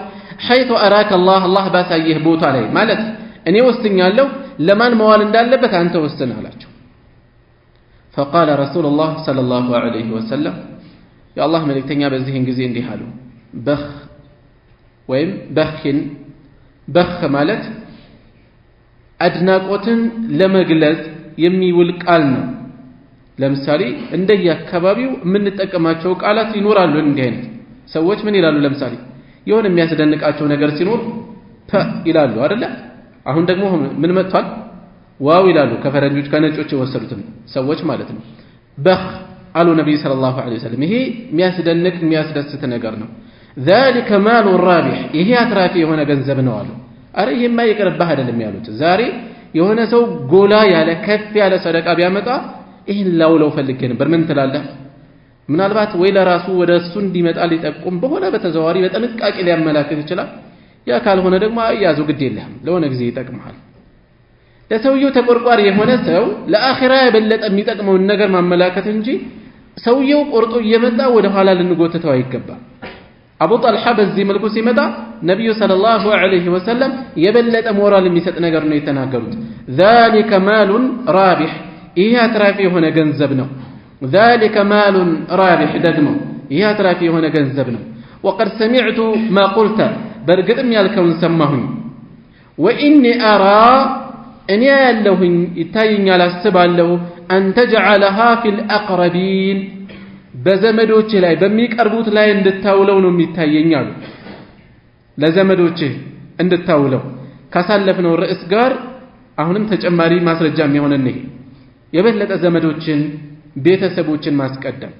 حيث اراك الله ባሳየህ ቦታ ላይ ማለት እኔ ወስኛለሁ ለማን መዋል እንዳለበት አንተ ወስን አላቸው فقال رسول الله صلى الله عليه وسلم يا الله ملكتኛ በዚህን ጊዜ እንዲህ አሉ በኽ ወይም በኽ ማለት አድናቆትን ለመግለጽ የሚውል ቃል ነው ለምሳሌ እንደየአካባቢው የምንጠቀማቸው ቃላት ይኖራሉ እንዲህ አይነት ሰዎች ምን ይላሉ ለምሳሌ የሆነ የሚያስደንቃቸው ነገር ሲኖር ፐ ይላሉ አይደለ አሁን ደግሞ ምን መጥቷል ዋው ይላሉ ከፈረንጆች ከነጮች የወሰዱት ሰዎች ማለት ነው በኽ አሉ ነብዩ ሰለላሁ ዐለይሂ ወሰለም ይሄ የሚያስደንቅ የሚያስደስት ነገር ነው ذلك مال رابح ይሄ አትራፊ የሆነ ገንዘብ ነው አሉ አረ ይሄማ ይቀርብህ አይደለም ያሉት ዛሬ የሆነ ሰው ጎላ ያለ ከፍ ያለ ሰደቃ ቢያመጣ ይሄን ላውለው ፈልጌ ነበር ምን ትላለህ ምናልባት ወይ ለራሱ ወደሱ እንዲመጣ ሊጠቁም በሆነ በተዘዋዋሪ በጥንቃቄ ሊያመላክት ይችላል ያ ካልሆነ ደግሞ አያዙ ግድ የለህም ለሆነ ጊዜ ይጠቅምሃል ለሰውየው ተቆርቋሪ የሆነ ሰው ለአኺራ የበለጠ የሚጠቅመውን ነገር ማመላከት እንጂ ሰውየው ቆርጦ እየመጣ ወደ ኋላ ልንጎተተው አይገባም አቡ ጠልሃ በዚህ መልኩ ሲመጣ ነብዩ ሰለላሁ ዐለይሂ ወሰለም የበለጠ ሞራል የሚሰጥ ነገር ነው የተናገሩት ذلك مال رابح ይሄ አትራፊ የሆነ ገንዘብ ነው ذلك مال رابح ደግሞ ይሄ አትራፊ የሆነ ገንዘብ ነው وقد سمعت ما قلت በርግጥም ያልከውን ሰማሁኝ واني ارى እኔ ያለሁኝ ይታየኛል አስባለሁ أن تجعلها في الأقربين በዘመዶች ላይ በሚቀርቡት ላይ እንድታውለው ነው የሚታየኛል ለዘመዶች እንድታውለው ካሳለፍነው ርዕስ ጋር አሁንም ተጨማሪ ማስረጃ የሚሆነን ይሄ የበለጠ ዘመዶችን ቤተሰቦችን ማስቀደም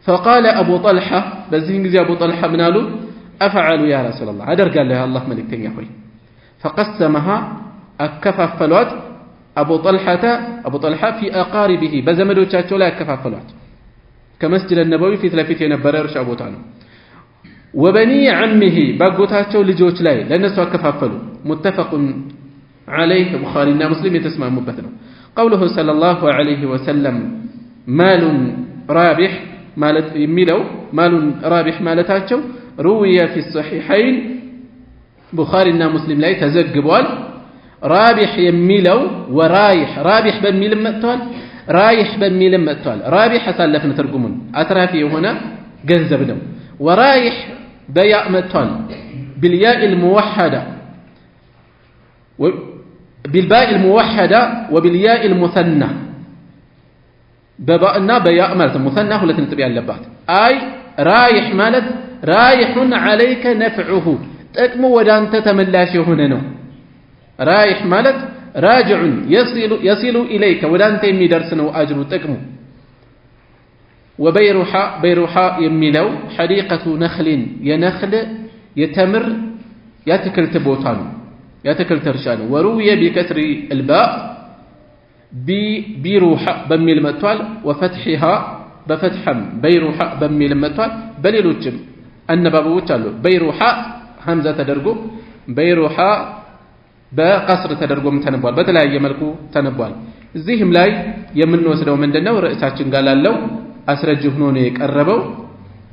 فقال ابو طلحه በዚህን ጊዜ አቡ ጠልሃ ምን አሉ افعل يا رسول الله አደርጋለሁ يا الله መልእክተኛ ሆይ فقسمها አከፋፈሏት አቡ ጠልሃ في اقاربه በዘመዶቻቸው ላይ አከፋፈሏት ከመስጂድ النبوي ፊት ለፊት የነበረ እርሻ ቦታ ነው وبني عمه ባጎታቸው ልጆች ላይ ለነሱ አከፋፈሉ متفق عليه البخاري እና ሙስሊም የተስማሙበት ነው قوله صلى الله عليه وسلم مال رابح ማለት የሚለው مال رابح ማለታቸው روي في الصحيحين ቡኻሪ እና ሙስሊም ላይ ተዘግቧል رابح የሚለው ወራይህ رابح በሚልም መጥቷል رايح በሚልም መጥቷል رابح አሳለፍን ትርጉሙን አትራፊ የሆነ ገንዘብ ነው ورايح በያ መጥቷል بالياء الموحده بالباء الموحده وبالياء المثنى በባእና በያእ ማለት ሙሰና ሁለት ነጥብ ያለባት አይ رايح ማለት رايح عليك نفعه ጥቅሙ ወዳንተ ተመላሽ የሆነ ነው رايح ማለት راجع يصل إليك ودانت يميدرسنو أجر تقمو وبيروحا يميلو حديقة نخل ينخل يتمر يتكل تبوتان يتكل ترشان وروي بكسر الباء بيروحا بميل متوال وفتحها بفتحا بيروحا بميل متوال بليلوجم النبابو تالو بيروحا همزة تدرقو بيروحا በቀስር ተደርጎም ተነቧል በተለያየ መልኩ ተነቧል እዚህም ላይ የምንወስደው ምንድነው ርዕሳችን ጋር ላለው አስረጅ ሆኖ ነው የቀረበው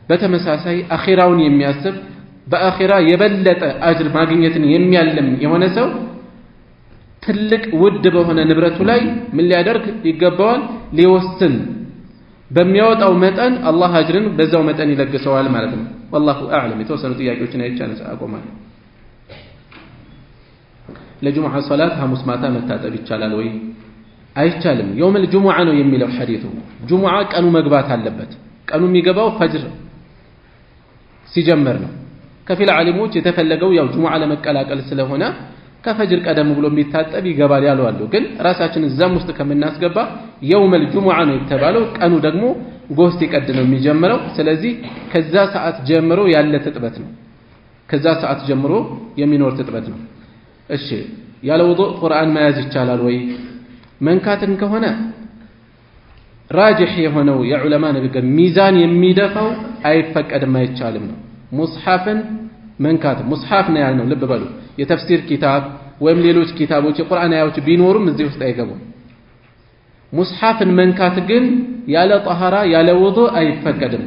በተመሳሳይ አኺራውን የሚያስብ በአኺራ የበለጠ አጅር ማግኘትን የሚያልም የሆነ ሰው ትልቅ ውድ በሆነ ንብረቱ ላይ ምን ሊያደርግ ይገባዋል ሊወስን በሚያወጣው መጠን አላህ አጅርን በዛው መጠን ይለግሰዋል ማለት ነው والله اعلم የተወሰኑ ጥያቄዎችን አይቻለሁ አቆማለሁ ለጁሙዓ ሶላት ሐሙስ ማታ መታጠብ ይቻላል ወይ አይቻልም يوم الجمعة ነው የሚለው ሐዲሱ ጁሙዓ ቀኑ መግባት አለበት ቀኑ የሚገባው ፈጅር ሲጀመር ነው ከፊል ዓሊሞች የተፈለገው ያው ጁሙዓ ለመቀላቀል ስለሆነ ከፈጅር ቀደም ብሎ የሚታጠብ ይገባል ያሉ አሉ። ግን ራሳችን እዛም ውስጥ ከምናስገባ የውመል ጁሙዓ ነው የተባለው፣ ቀኑ ደግሞ ጎህ ሲቀድ ነው የሚጀምረው። ስለዚህ ከዛ ሰዓት ጀምሮ ያለ ትጥበት ነው፣ ከዛ ሰዓት ጀምሮ የሚኖር ትጥበት ነው። እሺ ያለ ውዱእ ቁርአን መያዝ ይቻላል ወይ? መንካትን ከሆነ ራጅህ የሆነው የዑለማ ንግግር ሚዛን የሚደፋው አይፈቀድም አይቻልም ነው። ሙስሐፍን መንካት ሙስሐፍ ነው ያልነው፣ ልብ በሉ። የተፍሲር ኪታብ ወይም ሌሎች ኪታቦች የቁርአን አያዎች ቢኖሩም እዚህ ውስጥ አይገቡም። ሙስሐፍን መንካት ግን ያለ ጠሃራ ያለ ውዱእ አይፈቀድም።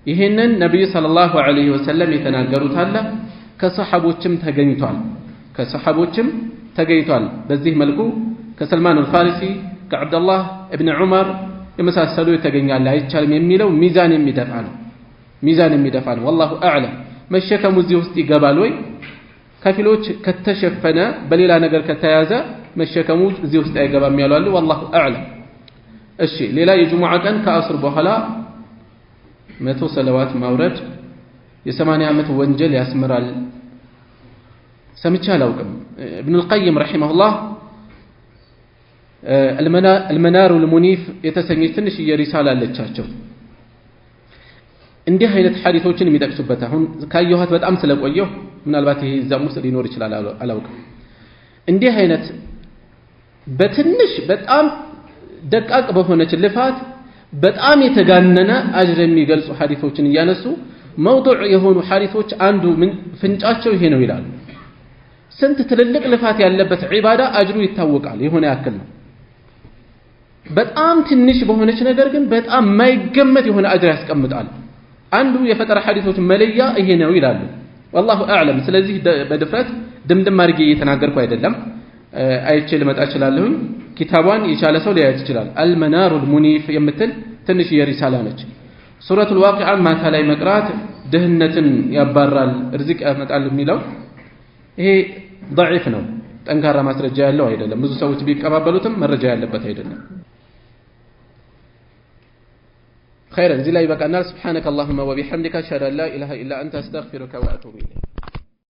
ይሄንን ነብዩ ሰለላሁ ዐለይሂ ወሰለም የተናገሩት አለ፣ ከሰሐቦችም ተገኝቷል። በዚህ መልኩ ከሰልማን አልፋሪሲ ከአብደላህ ኢብኑ ዑመር የመሳሰሉ የተገኛለ አይቻልም የሚለው ሚዛን የሚደፋ ነው። ወላሁ አዕለም። መሸከሙ እዚህ ውስጥ ይገባል ወይ? ከፊሎች ከተሸፈነ በሌላ ነገር ከተያዘ መሸከሙ እዚህ ውስጥ አይገባም ያሉ አሉ። ወላሁ አዕለም። እሺ ሌላ የጁሙዓ ቀን ከአስር በኋላ 100 ሰለዋት ማውረድ የ80 ዓመት ወንጀል ያስምራል። ሰምቼ አላውቅም። ኢብኑ አልቀይም ረሂመሁላህ አልመናሩል ሙኒፍ የተሰኘች ትንሽ የሪሳላ አለቻቸው። እንዲህ አይነት ሐዲሶችን የሚጠቅሱበት አሁን ካየኋት በጣም ስለቆየሁ ምናልባት ይሄ እዛም ውስጥ ሊኖር ይችላል አላውቅም። እንዲህ አይነት በትንሽ በጣም ደቃቅ በሆነች ልፋት በጣም የተጋነነ አጅር የሚገልጹ ሐዲሶችን እያነሱ መውዱዕ የሆኑ ሐዲሶች አንዱ ፍንጫቸው ይሄ ነው ይላሉ። ስንት ትልልቅ ልፋት ያለበት ዒባዳ አጅሩ ይታወቃል፣ የሆነ ያክል ነው። በጣም ትንሽ በሆነች ነገር ግን በጣም ማይገመት የሆነ አጅር ያስቀምጣል። አንዱ የፈጠራ ሐዲሶች መለያ ይሄ ነው ይላሉ። والله اعلم። ስለዚህ በድፍረት ድምድም አድርጌ እየተናገርኩ አይደለም፣ አይቼ ልመጣ እችላለሁ። ኪታቧን የቻለ ሰው ሊያያት ይችላል። አልመናሩል ሙኒፍ የምትል ትንሽ የሪሳላ ነች። ሱረቱል ዋቂዓ ማታ ላይ መቅራት ድህነትን ያባራል፣ ርዝቅ ያመጣል የሚለው ይሄ ضعيف ነው፣ ጠንካራ ማስረጃ ያለው አይደለም። ብዙ ሰዎች ቢቀባበሉትም መረጃ ያለበት አይደለም። خيرا زي لا يبقى الناس. سبحانك اللهم وبحمدك أشهد أن لا إله إلا أنت أستغفرك وأتوب إليك.